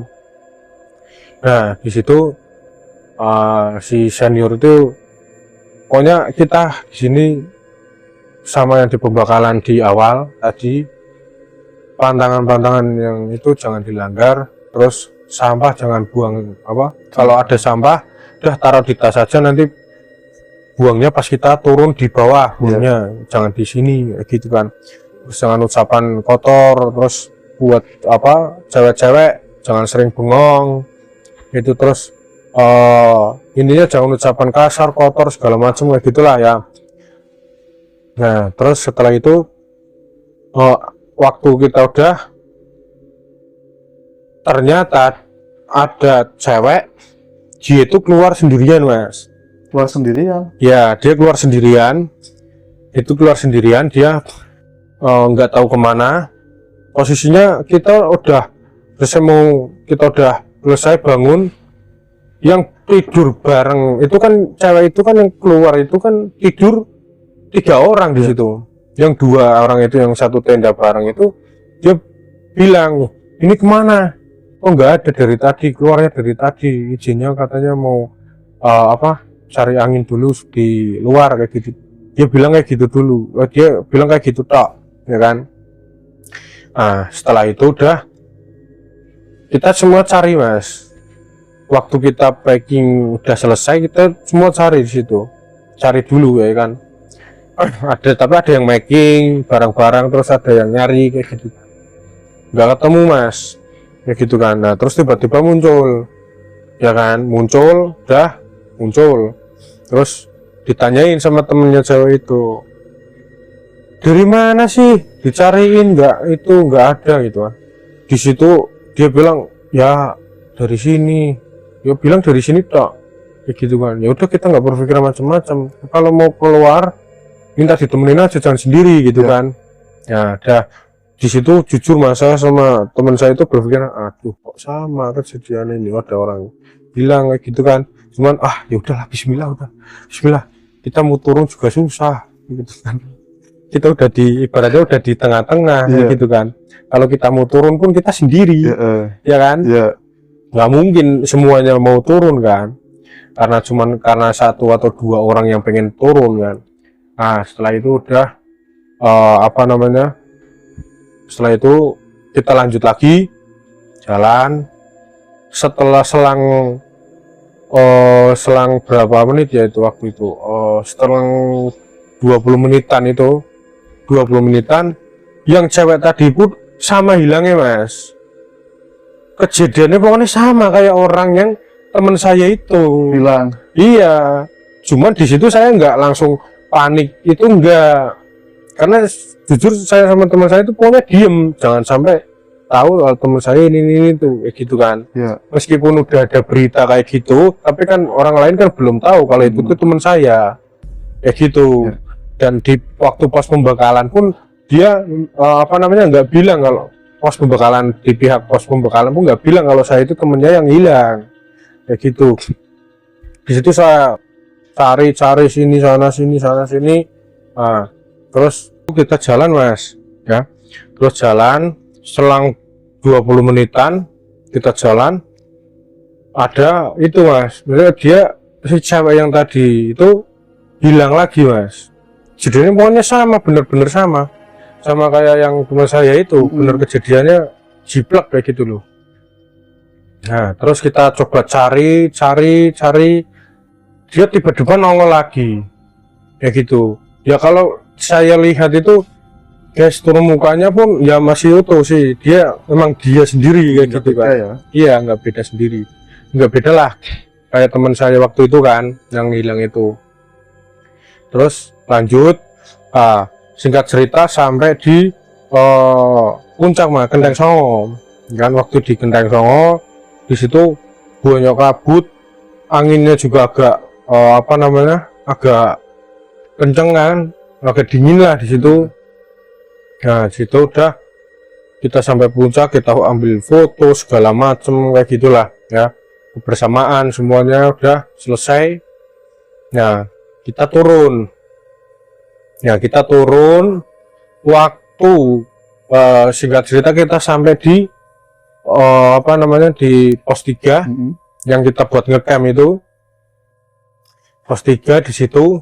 Nah di situ si senior itu pokoknya kita di sini sama yang di pembakalan di awal tadi, pantangan-pantangan yang itu jangan dilanggar, terus sampah jangan buang kalau ada sampah udah taruh di tas saja, nanti buangnya pas kita turun di bawah, buangnya jangan di sini gitu kan. Terus jangan ucapan kotor, terus buat cewek-cewek jangan sering bengong itu, terus intinya jangan ucapan kasar, kotor segala macam kayak gitulah ya. Nah terus setelah itu waktu kita udah, ternyata ada cewek dia itu keluar sendirian mas. Keluar sendirian. Ya dia keluar sendirian, dia nggak tahu kemana. Posisinya kita udah selesai bangun, yang tidur bareng itu kan cewek itu kan, yang keluar itu kan tidur 3 orang di situ. Yang 2 orang itu yang satu tenda bareng itu, dia bilang ini kemana? Oh nggak ada dari tadi, keluarnya dari tadi, izinnya katanya mau cari angin dulu di luar kayak gitu. Dia bilang kayak gitu dulu, dia bilang kayak gitu tok, ya kan. Nah setelah itu udah kita semua cari mas. Waktu kita packing udah selesai, kita semua cari di situ, cari dulu ya kan. Tapi ada yang making barang-barang, terus ada yang nyari kayak gitu. Nggak ketemu mas, kayak gitu kan. Nah terus tiba-tiba muncul, ya kan, muncul, terus ditanyain sama temennya cewek itu, dari mana sih, dicariin nggak ada gitu kan. Di situ dia bilang ya dari sini, dia bilang dari sini tak, kayak gitu kan. Ya udah kita nggak berpikir macam-macam, kalau mau keluar minta ditemenin aja, jangan sendiri gitu kan. Ya udah di situ jujur mas, saya sama teman saya itu berpikir aduh kok sama kejadian ini, ada orang bilang kayak gitu kan. Cuman ya udahlah, bismillah, kita mau turun juga susah gitu kan. Kita udah ibaratnya udah di tengah-tengah gitu kan. Kalau kita mau turun pun kita sendiri, ya kan. Nggak mungkin semuanya mau turun kan, karena 1 atau 2 orang yang pengen turun kan. Nah setelah itu udah setelah itu kita lanjut lagi jalan. Setelah selang berapa menit ya itu waktu itu, setelah 20 menitan yang cewek tadi pun sama hilangnya mas. Kejadiannya pokoknya sama kayak orang yang teman saya itu Hilang. Iya, cuman di situ saya nggak langsung panik, itu enggak, karena jujur saya sama teman saya itu pokoknya diem, jangan sampai tahu kalau teman saya ini tuh kayak gitu kan. Meskipun udah ada berita kayak gitu, tapi kan orang lain kan belum tahu kalau itu tuh teman saya kayak gitu. Dan di waktu pos pembekalan pun dia nggak bilang, kalau pos pembekalan, di pihak pos pembekalan pun nggak bilang kalau saya itu temennya yang hilang kayak gitu. Di situ saya cari sini sana sini. Nah, terus kita jalan mas ya, terus jalan selang 20 menitan kita jalan, ada itu mas, dia si cewek yang tadi itu hilang lagi mas. Jadinya pokoknya sama, bener-bener sama kayak yang teman saya itu, bener kejadiannya jiplak kayak gitu loh. Nah terus kita coba cari, dia tiba-tiba nongol lagi kayak gitu ya. Kalau saya lihat itu gestur mukanya pun ya masih utuh sih, dia memang dia sendiri kayak gitu kan ya. Iya nggak beda sendiri, nggak beda lah kayak teman saya waktu itu kan yang hilang itu. Terus lanjut, singkat cerita sampai di puncak mah Genteng Songo kan. Waktu di Genteng Songo di situ banyak kabut, anginnya juga agak agak kenceng kan, agak dingin lah di situ. Nah situ udah kita sampai puncak, kita ambil foto segala macem kayak gitulah ya, kebersamaan semuanya udah selesai. Nah kita turun Ya kita turun, waktu singkat cerita kita sampai di di pos 3 yang kita buat ngecamp itu. Pos 3 di situ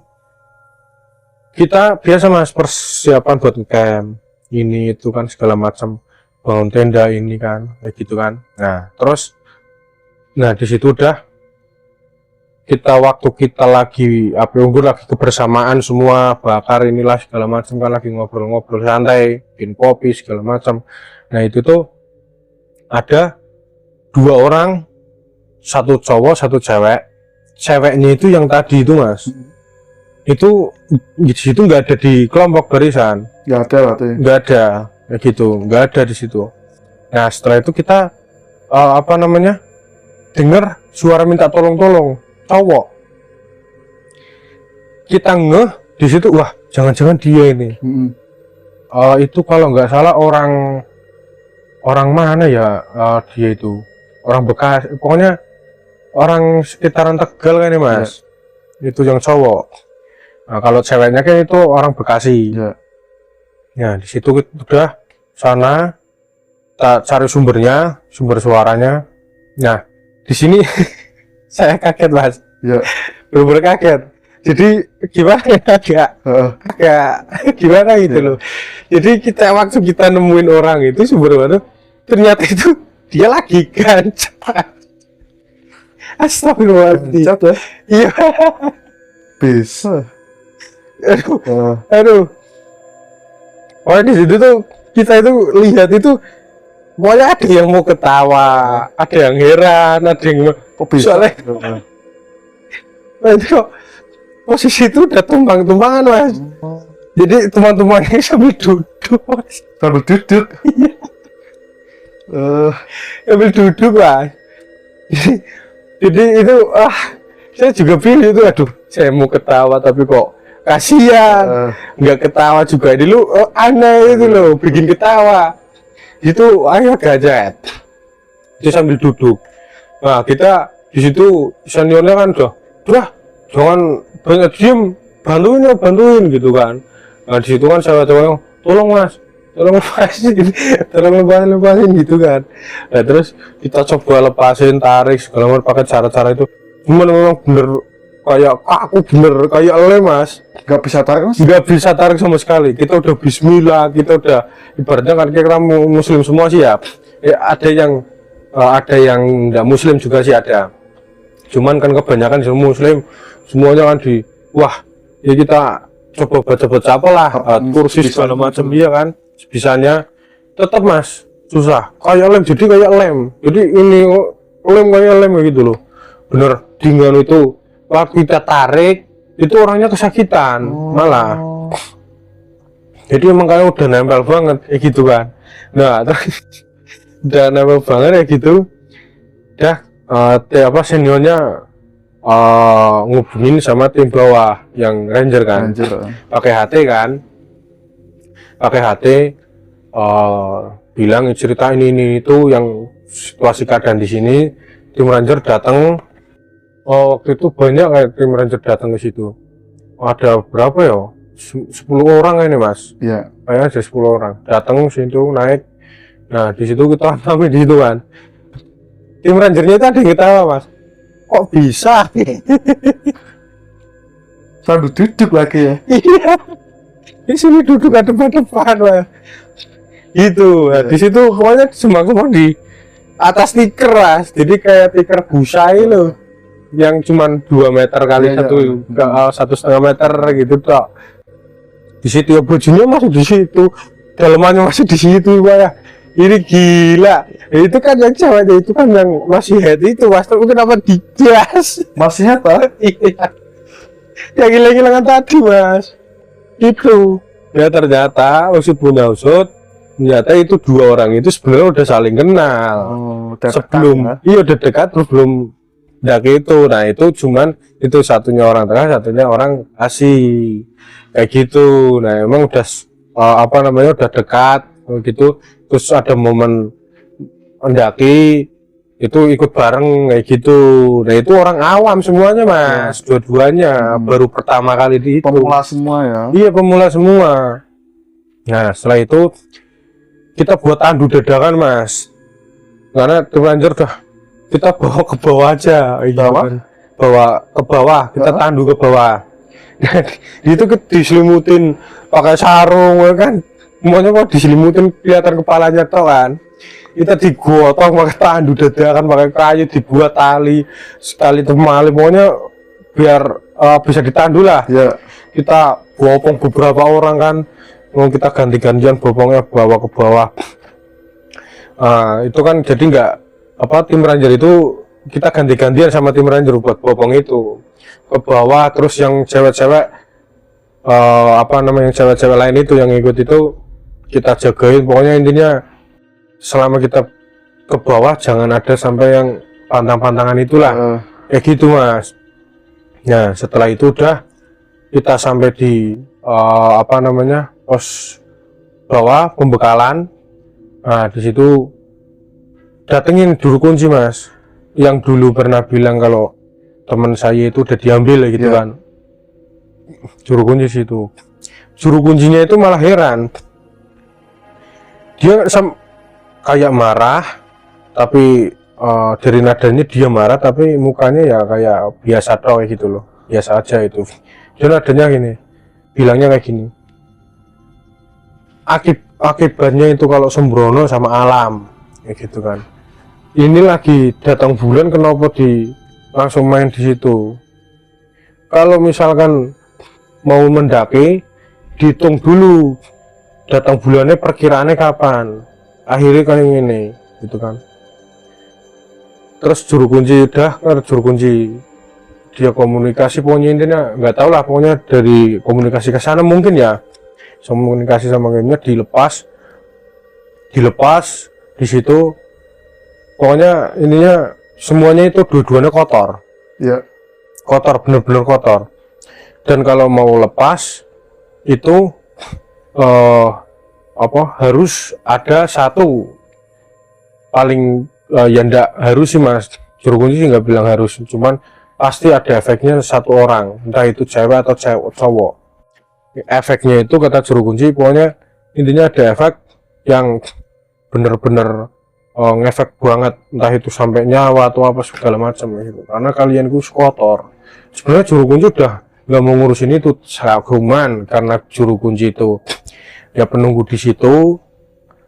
kita biasa mas persiapan buat ngecamp ini itu kan segala macam, bangun tenda ini kan kayak gitu kan. Nah terus di situ udah waktu kita lagi api unggun, lagi kebersamaan semua, bakar inilah segala macam kan, lagi ngobrol-ngobrol santai, bikin kopi segala macam. Nah itu tuh ada 2 orang, 1 cowok 1 cewek. Ceweknya itu yang tadi itu mas, itu di situ nggak ada di kelompok barisan, nggak ada kayak gitu, nggak ada di situ. Nah setelah itu kita dengar suara minta tolong cowok. Kita ngeh di situ, wah jangan-jangan dia ini. Itu kalau nggak salah orang mana ya, dia itu orang bekas, pokoknya orang sekitaran Tegal kan ya mas. Itu yang cowok. Nah, kalau ceweknya kan itu orang Bekasi. Ya di situ udah sana kita cari sumber suaranya. Nah di sini saya kaget mas, bener-bener kaget. Jadi gimana agak gimana gitu loh. Jadi waktu kita nemuin orang itu sumber mana, ternyata itu dia lagi gancap. Astagfirullahaladzim. Iya. Bisa. Aduh. Oh di situ tuh kita itu lihat itu, pokoknya ada yang mau ketawa, ada yang heran, ada yang soalnya itu posisi itu udah tumpang-tumpangan mas. Jadi teman-temannya sambil duduk mas. Sambil duduk. Sambil duduk mas. Jadi itu saya juga bingung itu, aduh saya mau ketawa tapi kok kasihan, nggak ketawa juga dulu, aneh itu loh, bikin ketawa. Itu ayo gadget dia sambil duduk. Nah kita di situ seniornya kan udah jangan banyak diem, bantuin gitu kan. Nah di situ kan cewek-cewek tolong lepasin gitu kan. Nah terus kita coba lepasin, tarik segala macam pakai cara-cara itu, cuman memang bener kayak aku kayak lem mas, nggak bisa tarik sama sekali. Kita udah bismillah, kita udah ibaratnya kan kita muslim semua siap. Ada yang nggak muslim juga sih ada, cuman kan kebanyakan semua muslim semuanya kan ya kita coba baca apalah kursi segala macam dia kan bisanya. Tetap mas susah, kayak lem, jadi ini lem kayak lem gitu loh, bener. Dengan itu waktu kita tarik itu orangnya kesakitan malah. Jadi emang kayak udah nempel banget kayak gitu kan. Nah terus udah nempel banget kayak gitu, seniornya ngubungin sama tim bawah yang ranger kan, pakai HT kan, bilang cerita ini itu yang situasi keadaan di sini. Tim ranger datang. Waktu itu banyak kayak tim ranger datang ke situ. Ada berapa ya? 10 orang ini mas. Iya. Kayaknya ada 10 orang datang situ naik. Nah di situ kita sampai di situ kan. Tim rangernya itu ada yang ketawa mas. Kok bisa? Sambil duduk lagi ya? Iya. Di sini duduk ada depan mas. Gitu. Nah, di situ pokoknya semua di atas tikar mas. Jadi kayak tikar busai loh, yang cuman 2 meter kali 1,5 meter gitu tok. Di situ ya bajunya masih di situ, dalamannya masih di situ ya. Ini gila. Itu kan yang ceweknya itu kan yang masih head itu mas, tapi kenapa digas? Masih head pak? Iya. Yang hilang-hilangan tadi mas. Itu. Ya ternyata ternyata itu 2 orang itu sebenarnya udah saling kenal. Sebelum udah dekat terus belum itu. Nah itu cuman itu satunya orang tengah, satunya orang asing kayak gitu. Nah emang udah udah dekat gitu. Terus ada momen mendaki itu ikut bareng kayak gitu. Nah itu orang awam semuanya mas, dua-duanya baru pertama kali di itu. Pemula semua ya. Iya pemula semua. Nah setelah itu kita buat tandu dadakan mas, karena tim ranger udah kita bawa ke bawah aja, gitu kan. Bawa ke bawah, kita tandu ke bawah. Itu diselimutin pakai sarung ya kan, semuanya kok diselimutin kelihatan kepalanya toh kan. Kita digotong pakai tandu dadakan, pakai kayu, dibuat tali temali, pokoknya biar bisa ditandu lah. Ya. Kita bopong beberapa orang kan, mau kita ganti-gantian bopongnya bawa ke bawah. Itu kan jadi nggak tim ranger itu kita ganti-gantian sama tim ranger buat bopong itu ke bawah. Terus yang cewek-cewek yang cewek-cewek lain itu yang ikut itu kita jagain, pokoknya intinya selama kita ke bawah jangan ada sampai yang pantang-pantangan itulah. Kayak gitu mas. Nah setelah itu udah kita sampai di pos bawah pembekalan. Nah di situ datengin juru kunci mas, yang dulu pernah bilang kalau teman saya itu udah diambil gitu kan. Juru kunci situ, juru kuncinya itu malah heran, dia kayak marah, tapi dari nadanya dia marah, tapi mukanya ya kayak biasa toh gitu loh, biasa aja itu. Dia nadanya gini, bilangnya kayak gini, akibatnya itu kalau sembrono sama alam kayak gitu kan. Ini lagi datang bulan, kenapa langsung main di situ? Kalau misalkan mau mendaki, dihitung dulu datang bulannya perkiraannya kapan, akhirnya kan ini gitu kan. Terus juru kunci dia komunikasi, pokoknya intinya nggak tahu lah, pokoknya dari komunikasi ke sana mungkin ya, komunikasi sama gamenya dilepas di situ. Pokoknya ininya semuanya itu dua-duanya kotor. Ya. Kotor, bener-bener kotor. Dan kalau mau lepas itu harus ada satu paling ya ndak harus sih mas, juru kunci sih nggak bilang harus, cuman pasti ada efeknya satu orang, entah itu cewek atau cowok. Efeknya itu kata juru kunci, pokoknya intinya ada efek yang bener-bener ngefek banget, entah itu sampai nyawa atau apa segala macam gitu, karena kalian itu kotor. Sebenarnya juru kunci udah nggak mau ngurusin itu, cuman karena juru kunci itu ya penunggu di situ,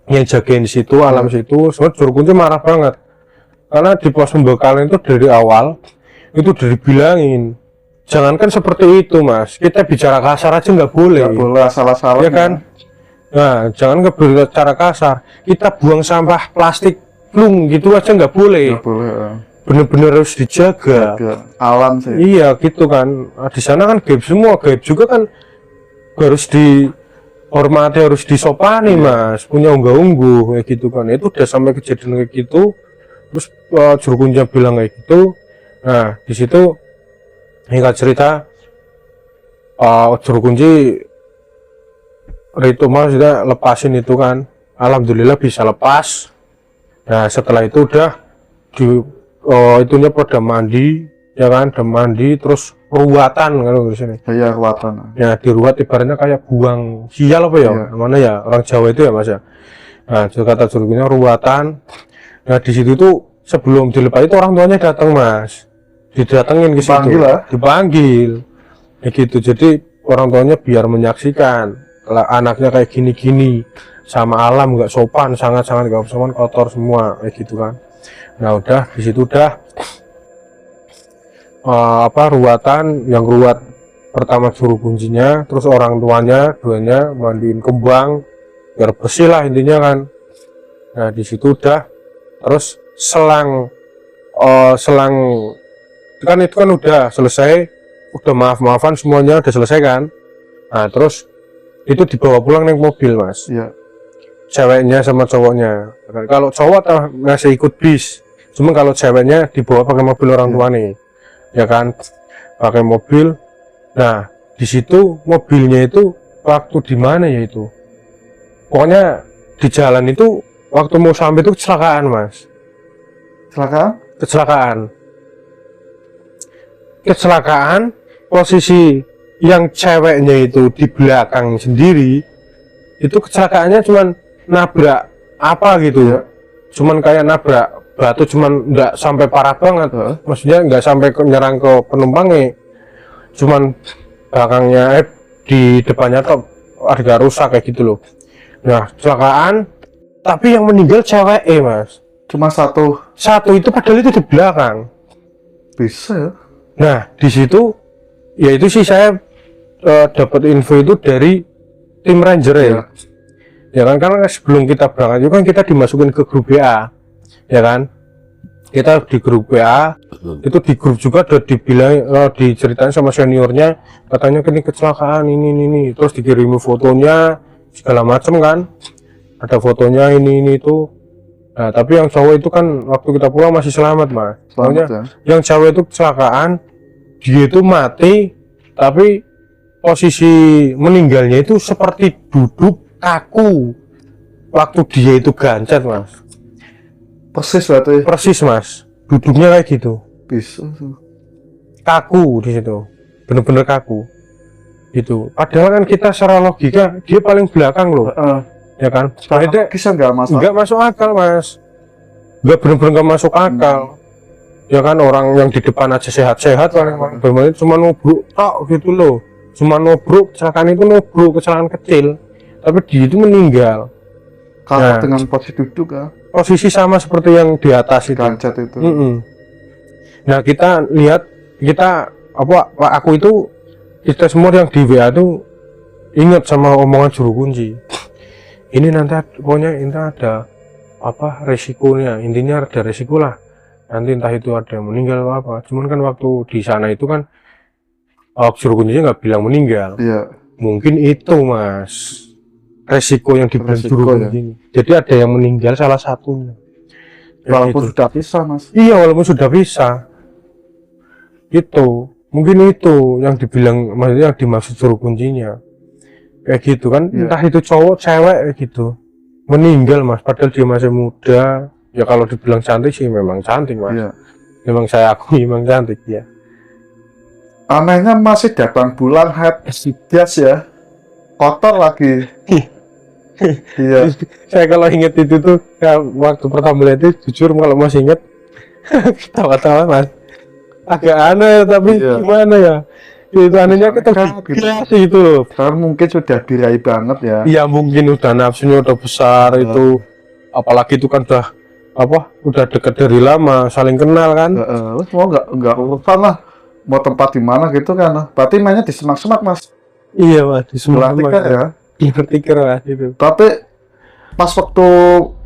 yang jagain di situ, alam situ. Sebenarnya juru kunci marah banget, karena di pos pembekalan itu dari awal itu dibilangin jangankan seperti itu mas, kita bicara kasar aja nggak boleh, salah-salah ya kan. Nah, jangan bicara kasar, kita buang sampah plastik plung gitu aja nggak boleh. Bener-bener harus dijaga. Alam sih. Iya gitu kan. Di sana kan gaib semua, gaib juga kan harus dihormati, harus disopani mas, punya unggah-ungguh kayak gitu kan. Itu udah sampai kejadian kayak gitu. Terus juru kunci bilang kayak gitu. Nah di situ hingga cerita juru kunci itu maksudnya lepasin itu kan, alhamdulillah bisa lepas. Nah setelah itu udah itunya pada mandi ya kan, udah mandi terus ruwatan kalau di sini. Iya ruwatan. Ya diruat ibaratnya kayak buang sial apa ya, mana ya orang Jawa itu ya mas ya. Nah kata jurunya ruwatan. Nah di situ tuh sebelum dilepas itu orang tuanya datang mas, didatengin ke situ, dipanggil ya gitu. Jadi orang tuanya biar menyaksikan anaknya kayak gini-gini sama alam, nggak sopan, sangat-sangat nggak sopan, kotor semua kayak gitu kan. Nah udah di situ udah ruwatan, yang ruwat pertama juru kuncinya, terus orang tuanya duanya mandiin kembang biar bersih lah intinya kan. Nah di situ udah terus selang kan itu kan udah selesai, udah maaf-maafan semuanya udah selesai kan. Nah terus itu dibawa pulang naik mobil mas. Iya. Ceweknya sama cowoknya. Kalau cowok masih ikut bis, cuma kalau ceweknya dibawa pakai mobil orang tua nih, ya kan, pakai mobil. Nah di situ mobilnya itu waktu di mana ya itu, pokoknya di jalan itu waktu mau sampai itu kecelakaan mas. Kecelakaan, posisi yang ceweknya itu di belakang sendiri, itu kecelakaannya cuman nabrak apa gitu ya, cuman kayak nabrak batu, cuman nggak sampai parah banget, maksudnya nggak sampai nyerang ke penumpangnya, cuman belakangnya di depannya tuh agak rusak kayak gitu loh. Nah, kecelakaan, tapi yang meninggal cewek mas, Cuma satu. itu padahal itu di belakang. Bisa ya? Nah, di situ ya itu sih saya dapat info itu dari tim ranger ya. Ya kan, karena sebelum kita berangkat itu kan kita dimasukin ke grup WA. Ya kan? Kita di grup WA, itu di grup juga udah dibilang diceritain sama seniornya, katanya ini kecelakaan ini, terus dikirimi fotonya segala macam kan. Ada fotonya ini itu. Nah, tapi yang cowok itu kan waktu kita pulang masih selamat, Mas. Soalnya ya? yang cewek itu kecelakaan, dia itu mati, tapi posisi meninggalnya itu seperti duduk kaku waktu dia itu gancet, Mas. Persis berarti. Persis, Mas. Duduknya kayak gitu. Bisa. Kaku di situ. Bener-bener kaku. Gitu. Padahal kan kita secara logika dia paling belakang loh. Ya kan? Soalnya Kisah nggak masuk akal, Mas. Nggak bener-bener nggak masuk akal. Ya kan, orang yang di depan aja sehat-sehat kan, bermain cuma nubruk gitu loh. Cuma nubruk, kecelakaan itu nubruk, kecelakaan kecil, tapi dia itu meninggal. Kalau dengan posisi duduk kan? Posisi sama seperti yang di atas itu. Gancet itu. Nah, kita lihat, aku itu, kita semua yang di WA itu ingat sama omongan juru kunci. Ini nanti pokoknya ini ada resikonya, intinya ada resiko lah. Nanti entah itu ada yang meninggal atau apa. Cuman kan waktu di sana itu kan juru kuncinya nggak bilang meninggal. Iya. Mungkin itu, Mas, resiko yang dibilang juru kunci. Jadi ada yang meninggal salah satunya. Walaupun sudah bisa, Mas. Iya, walaupun sudah bisa. Itu mungkin itu yang dibilang, maksudnya yang dimaksud juru kuncinya. Kayak gitu kan, entah itu cowok, cewek kayak gitu. Meninggal, Mas, padahal dia masih muda. Ya kalau dibilang cantik sih memang cantik, Mas. Iya. Memang saya akui memang cantik ya. Anehnya masih datang bulan haid gas ya. Kotor lagi. Iya. Saya kalau inget itu tuh ya, waktu pertama lihat itu jujur kalau masih inget tawa-tawa, Mas. Agak aneh tapi gimana ya? Itu anehnya kita sih itu loh. Karena mungkin sudah birahi banget ya. Iya, mungkin udah nafsunya udah besar itu. Apalagi itu kan udah deket dari lama, saling kenal kan. Mau nggak urusan lah, mau tempat di mana gitu kan. Berarti mainnya di semak-semak, Mas. Iya, Mas, di semak-semak ya. Tikar lah itu. Tapi pas waktu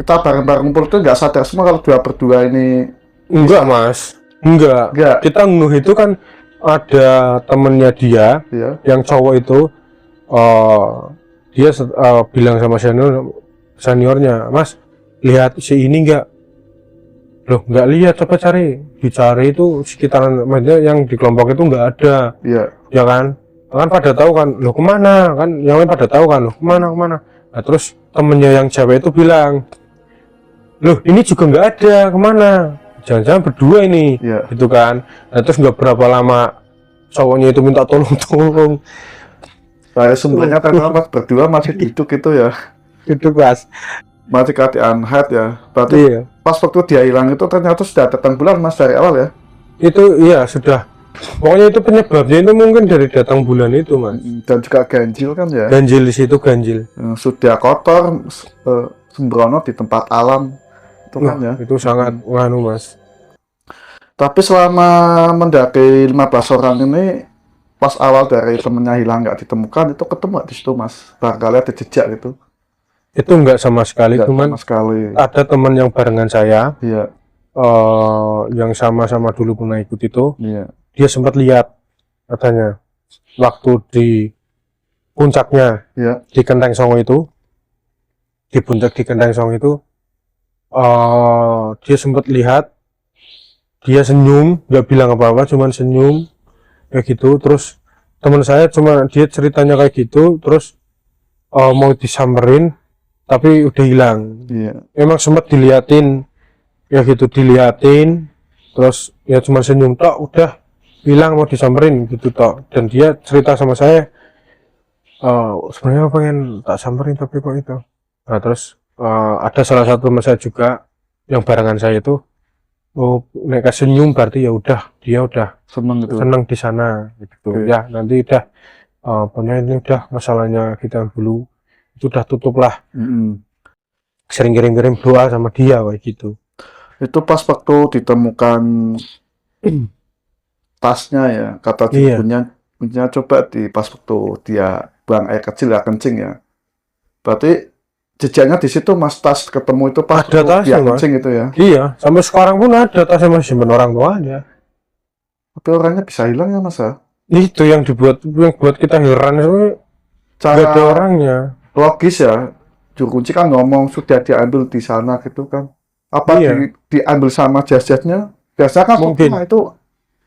kita bareng-bareng ngumpul itu nggak sadar semua kalau berdua ini. Enggak, Mas, enggak. Kita nguh itu kan ada temennya dia, yang cowok itu, dia bilang sama seniornya, Mas, lihat si ini enggak? Loh, nggak lihat, coba dicari itu sekitaran, maksudnya yang di kelompok itu nggak ada. Ya kan pada tahu kan, loh kemana kan, yang lain pada tahu kan, loh kemana. Nah, terus temennya yang cewek itu bilang, loh ini juga nggak ada, kemana, jangan-jangan berdua ini. Gitu kan. Nah, terus nggak berapa lama cowoknya itu minta tolong. Saya sumbernya karena Mas berdua masih duduk itu ya. Duduk, Mas, masih keadaan haid ya. Berarti pas waktu dia hilang itu ternyata sudah datang bulan, Mas, dari awal ya. Itu iya sudah. Pokoknya itu penyebabnya itu mungkin dari datang bulan itu, Mas. Dan juga ganjil kan ya. Ganjil di situ, ganjil. Sudah kotor, sembrono di tempat alam itu kan ya. Itu sangat nganu, Mas. Tapi selama mendaki 15 orang ini, pas awal dari temennya hilang nggak ditemukan, itu ketemu di situ, Mas. Barangkali ada jejak gitu. Itu enggak sama sekali, cuman ada teman yang barengan saya, yang sama-sama dulu pernah ikut itu, dia sempat lihat katanya waktu di puncaknya, di Kenteng Songo itu, di puncak di Kenteng Songo itu, dia sempat lihat, dia senyum, nggak bilang apa-apa, cuman senyum kayak gitu. Terus teman saya dia ceritanya kayak gitu, terus mau disamperin tapi udah hilang. Emang sempat diliatin ya gitu diliatin, terus ya cuma senyum tok, udah bilang mau disamperin gitu tok. Dan dia cerita sama saya, sebenarnya pengen tak samperin tapi kok itu. Nah terus ada salah satu teman saya juga yang barengan saya itu, oh mereka senyum berarti ya udah dia udah Seneng gitu. seneng di sana gitu. Oke. Ya nanti udah pokoknya ini udah masalahnya kita dulu itu udah tutup lah. Sering kirim-kirim doa sama dia kayak gitu. Itu pas waktu ditemukan tasnya ya, kata Iya. punya coba di pas waktu dia buang air kecil ya, kencing ya. Berarti jejaknya di situ Mas, tas ketemu itu pas Ada waktu tasnya, dia Mas. kencing itu ya. Iya, sampai sekarang pun ada tasnya masih simpen orang tuanya. Tapi orangnya bisa hilang ya Mas ya? Itu yang buat kita heran itu nggak ada Cara orangnya. logis ya, juru kunci kan ngomong sudah diambil di sana gitu kan. Apa Iya. diambil sama jas-jasnya? Biasanya kan Mungkin. semua itu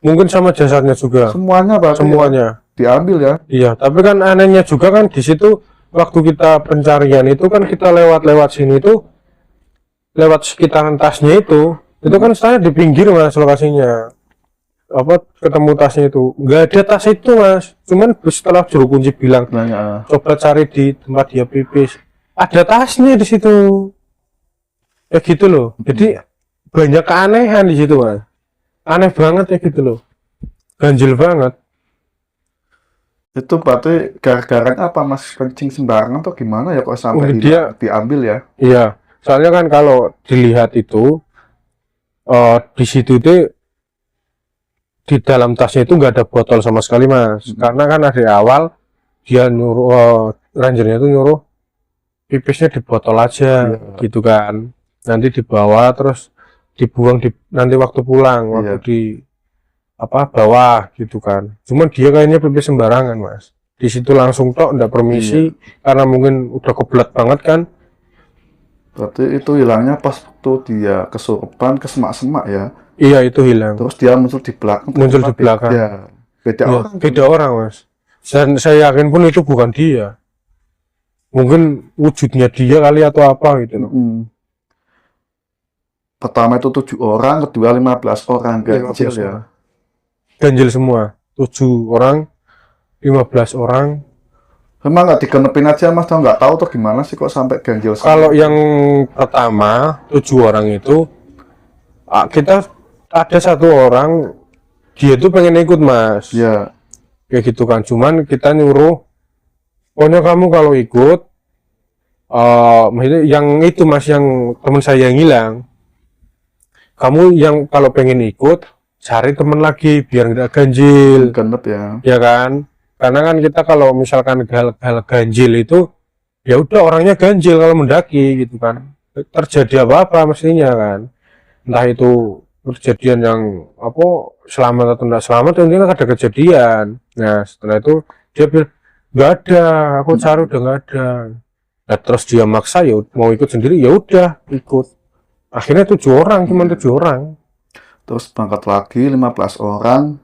Mungkin sama jasadnya juga. semuanya berarti Semuanya. diambil ya. Iya, tapi kan anehnya juga kan di situ waktu kita pencarian itu kan kita lewat sini itu lewat sekitaran tasnya itu kan saya di pinggir Mas lokasinya. Apa ketemu tasnya itu nggak ada tas itu Mas, cuman setelah juru kunci bilang Nanya, coba cari di tempat dia pipis, ada tasnya di situ ya gitu loh. Jadi banyak keanehan di situ Mas, aneh banget ya gitu loh, ganjil banget. itu berarti gara-garanya apa Mas, kencing sembarangan atau gimana ya kok sampai Dia diambil ya? iya, soalnya kan kalau dilihat itu di situ itu di dalam tasnya itu nggak ada botol sama sekali Mas, karena kan dari awal dia nyuruh rangernya itu nyuruh pipisnya di botol aja gitu kan, nanti dibawa terus dibuang nanti waktu pulang waktu di bawah gitu kan. Cuman dia kayaknya pipis sembarangan Mas, di situ langsung tok ndak permisi karena mungkin udah kebelet banget kan. Berarti itu hilangnya pas waktu dia kesurupan ke semak-semak ya. Iya itu hilang, Terus dia muncul di belakang. muncul di belakang. Ya, beda Ya, orang. beda orang Mas, dan saya yakin pun itu bukan dia, mungkin wujudnya dia kali atau apa gitu loh. Pertama itu 7 orang, kedua 15 orang, ganjil ya. Ganjil semua, 7 orang, 15 orang. Memang nggak digenepin aja Mas, tau nggak tahu tuh gimana sih kok sampai ganjil semua. Kalau yang pertama 7 orang itu kita ada 1 orang dia tuh pengen ikut Mas, Ya, kayak gitu kan. Cuman kita nyuruh, pokoknya kamu kalau ikut maksudnya yang itu Mas, yang teman saya yang hilang, kamu yang kalau pengen ikut cari temen lagi biar nggak ganjil, genep ya. ya kan. Karena kan kita kalau misalkan hal ganjil itu ya udah orangnya ganjil kalau mendaki gitu kan, terjadi apa-apa mestinya kan, entah itu kejadian yang apa selamat atau tidak selamat, intinya ada kejadian. Nah setelah itu dia bilang nggak ada, aku cari udah nggak ada. Nah terus dia maksa ya mau ikut sendiri, ya udah ikut. Akhirnya 7 orang, cuma 7 orang. Terus berangkat lagi 15 orang,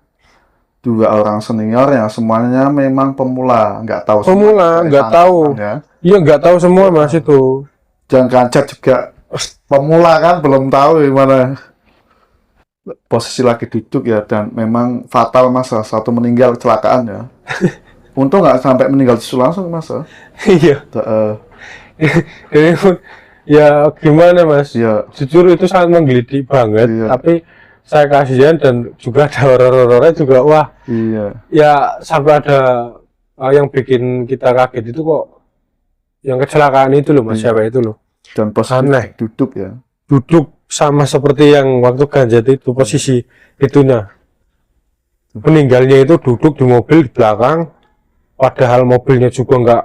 2 orang senior yang semuanya memang pemula, nggak tahu Pemula, nggak tahu. ya. Iya nggak tahu semua Mas itu. Jangan kancet juga pemula kan belum tahu gimana posisi lagi duduk ya, dan memang fatal Mas, satu meninggal kecelakaan ya. Untung nggak sampai meninggal justru langsung Mas. Iya. Jadi ya gimana Mas? Ya. Jujur itu sangat menggelitik banget. Iya. Tapi saya kasihan dan juga ada horor-horornya juga. Wah. Iya. Ya sampai ada yang bikin kita kaget itu kok yang kecelakaan itu loh Mas, siapa itu loh. Dan posisi aneh. duduk ya. Duduk sama seperti yang waktu ganjat itu, posisi itunya. Meninggalnya itu duduk di mobil di belakang, padahal mobilnya juga nggak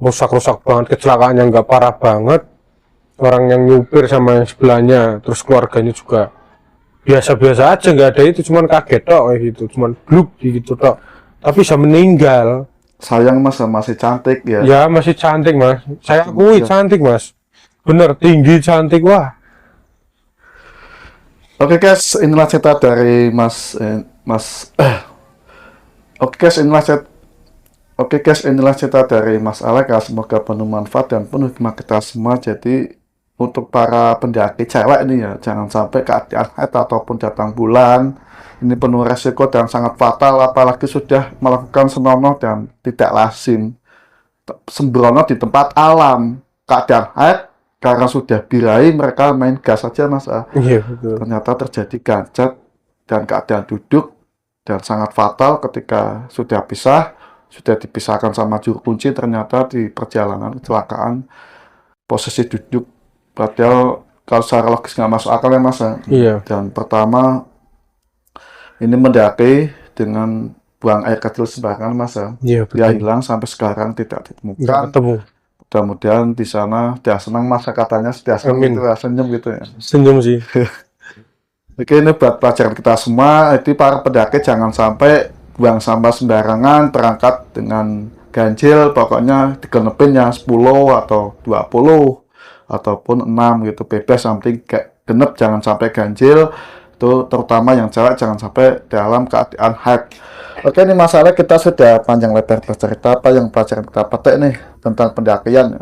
rusak-rusak banget, kecelakaannya nggak parah banget. Orang yang nyupir sama yang sebelahnya, terus keluarganya juga biasa-biasa aja, nggak ada itu, cuman kaget tok kayak gitu, cuman bluk gitu tok. Tapi bisa meninggal. Sayang Mas, masih cantik ya. Ya masih cantik Mas, saya akui cantik Mas, bener tinggi cantik. Wah. Oke guys, inilah cerita dari Oke guys, inilah cerita dari Mas Alek. Semoga penuh manfaat dan penuh hikmah kita semua. Jadi untuk para pendaki cewek nih ya, jangan sampai keadaan haid ataupun datang bulan ini penuh resiko dan sangat fatal, apalagi sudah melakukan senonoh dan tidak lazim sembrono di tempat alam. Keadaan haid karena sudah birahi mereka main gas saja Mas. Iya, betul. Ternyata terjadi gacet dan keadaan duduk dan sangat fatal ketika sudah dipisahkan sama juru kunci, ternyata di perjalanan kecelakaan posisi duduk, padahal kalau secara logis nggak masuk akal ya Mas. Iya. Dan pertama ini mendaki dengan buang air kecil sembarangan Mas. Iya, Dia betul. hilang sampai sekarang tidak Nggak ditemukan. ketemu. Mudah-mudahan di sana dia senang Mas, katanya dia senang Amin. gitu ya, senyum gitu ya. Senyum sih. Oke, ini buat pelajaran kita semua, itu para pendaki jangan sampai buang sampah sembarangan, berangkat dengan ganjil, pokoknya digenepin ya 10 atau 20 ataupun 6 gitu, bebas, sampai kayak genep, jangan sampai ganjil. Itu terutama yang cewek jangan sampai dalam keadaan haid. Oke, ini masalah kita sudah panjang lebar bercerita, apa yang pelajaran kita petik nih tentang pendakian.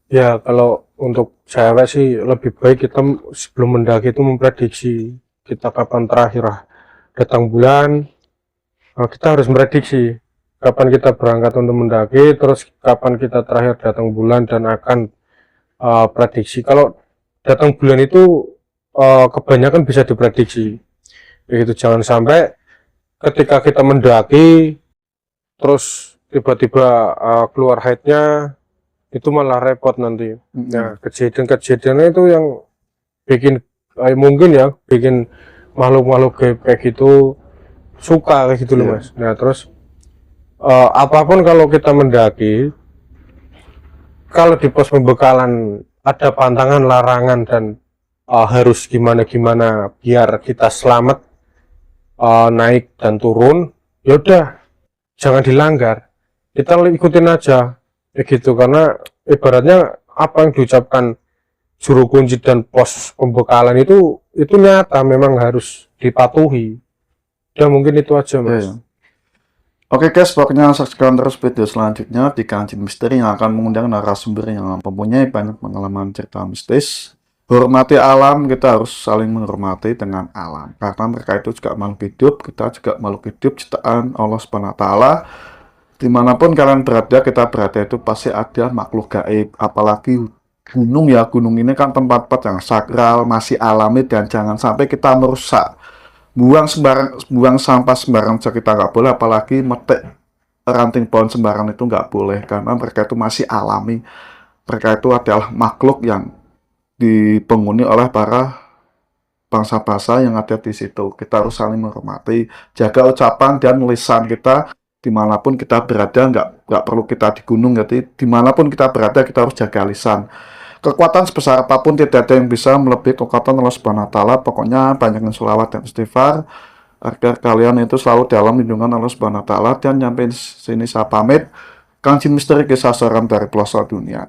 Ya, kalau untuk cewek sih lebih baik kita sebelum mendaki itu memprediksi kita kapan terakhir datang bulan. Kita harus memprediksi kapan kita berangkat untuk mendaki, terus kapan kita terakhir datang bulan, dan akan prediksi. Kalau datang bulan itu kebanyakan bisa diprediksi. Begitu, jangan sampai ketika kita mendaki terus tiba-tiba keluar haidnya, itu malah repot nanti. Nah, kejadian-kejadiannya itu yang bikin mungkin ya bikin makhluk-makhluk kayak gitu suka kayak gitu loh Mas. Nah, terus apapun kalau kita mendaki, kalau di pos pembekalan ada pantangan, larangan, dan harus gimana-gimana biar kita selamat naik dan turun, yaudah jangan dilanggar, kita ikutin aja begitu, karena ibaratnya apa yang diucapkan juru kunci dan pos pembekalan itu nyata, memang harus dipatuhi. Dan mungkin itu aja Mas. Oke guys, pokoknya saksikan terus video selanjutnya di Kancing Misteri yang akan mengundang narasumber yang mempunyai banyak pengalaman cerita mistis. Hormati alam, kita harus saling menghormati dengan alam, karena mereka itu juga makhluk hidup, kita juga makhluk hidup ciptaan Allah SWT. Dimanapun kalian berada, kita berada itu pasti ada makhluk gaib, apalagi gunung ya, gunung ini kan tempat-tempat yang sakral, masih alami, dan jangan sampai kita merusak. Buang sampah sembarang saja kita nggak boleh, apalagi metik ranting pohon sembarang itu nggak boleh, karena mereka itu masih alami. Mereka itu adalah makhluk yang dipenghuni oleh para bangsa-bangsa yang ada di situ. Kita harus saling menghormati, jaga ucapan dan lisan kita dimanapun kita berada. Nggak perlu kita di gunung, jadi dimanapun kita berada kita harus jaga lisan. Kekuatan sebesar apapun tidak ada yang bisa melebihi kekuatan Allah Subhanahu wa Ta'ala. Pokoknya banyakin sholawat dan istighfar agar kalian itu selalu dalam lindungan Allah Subhanahu wa Ta'ala. Dan nyampe sini saya pamit. Kancing Misteri, kisah seram dari pelosok dunia.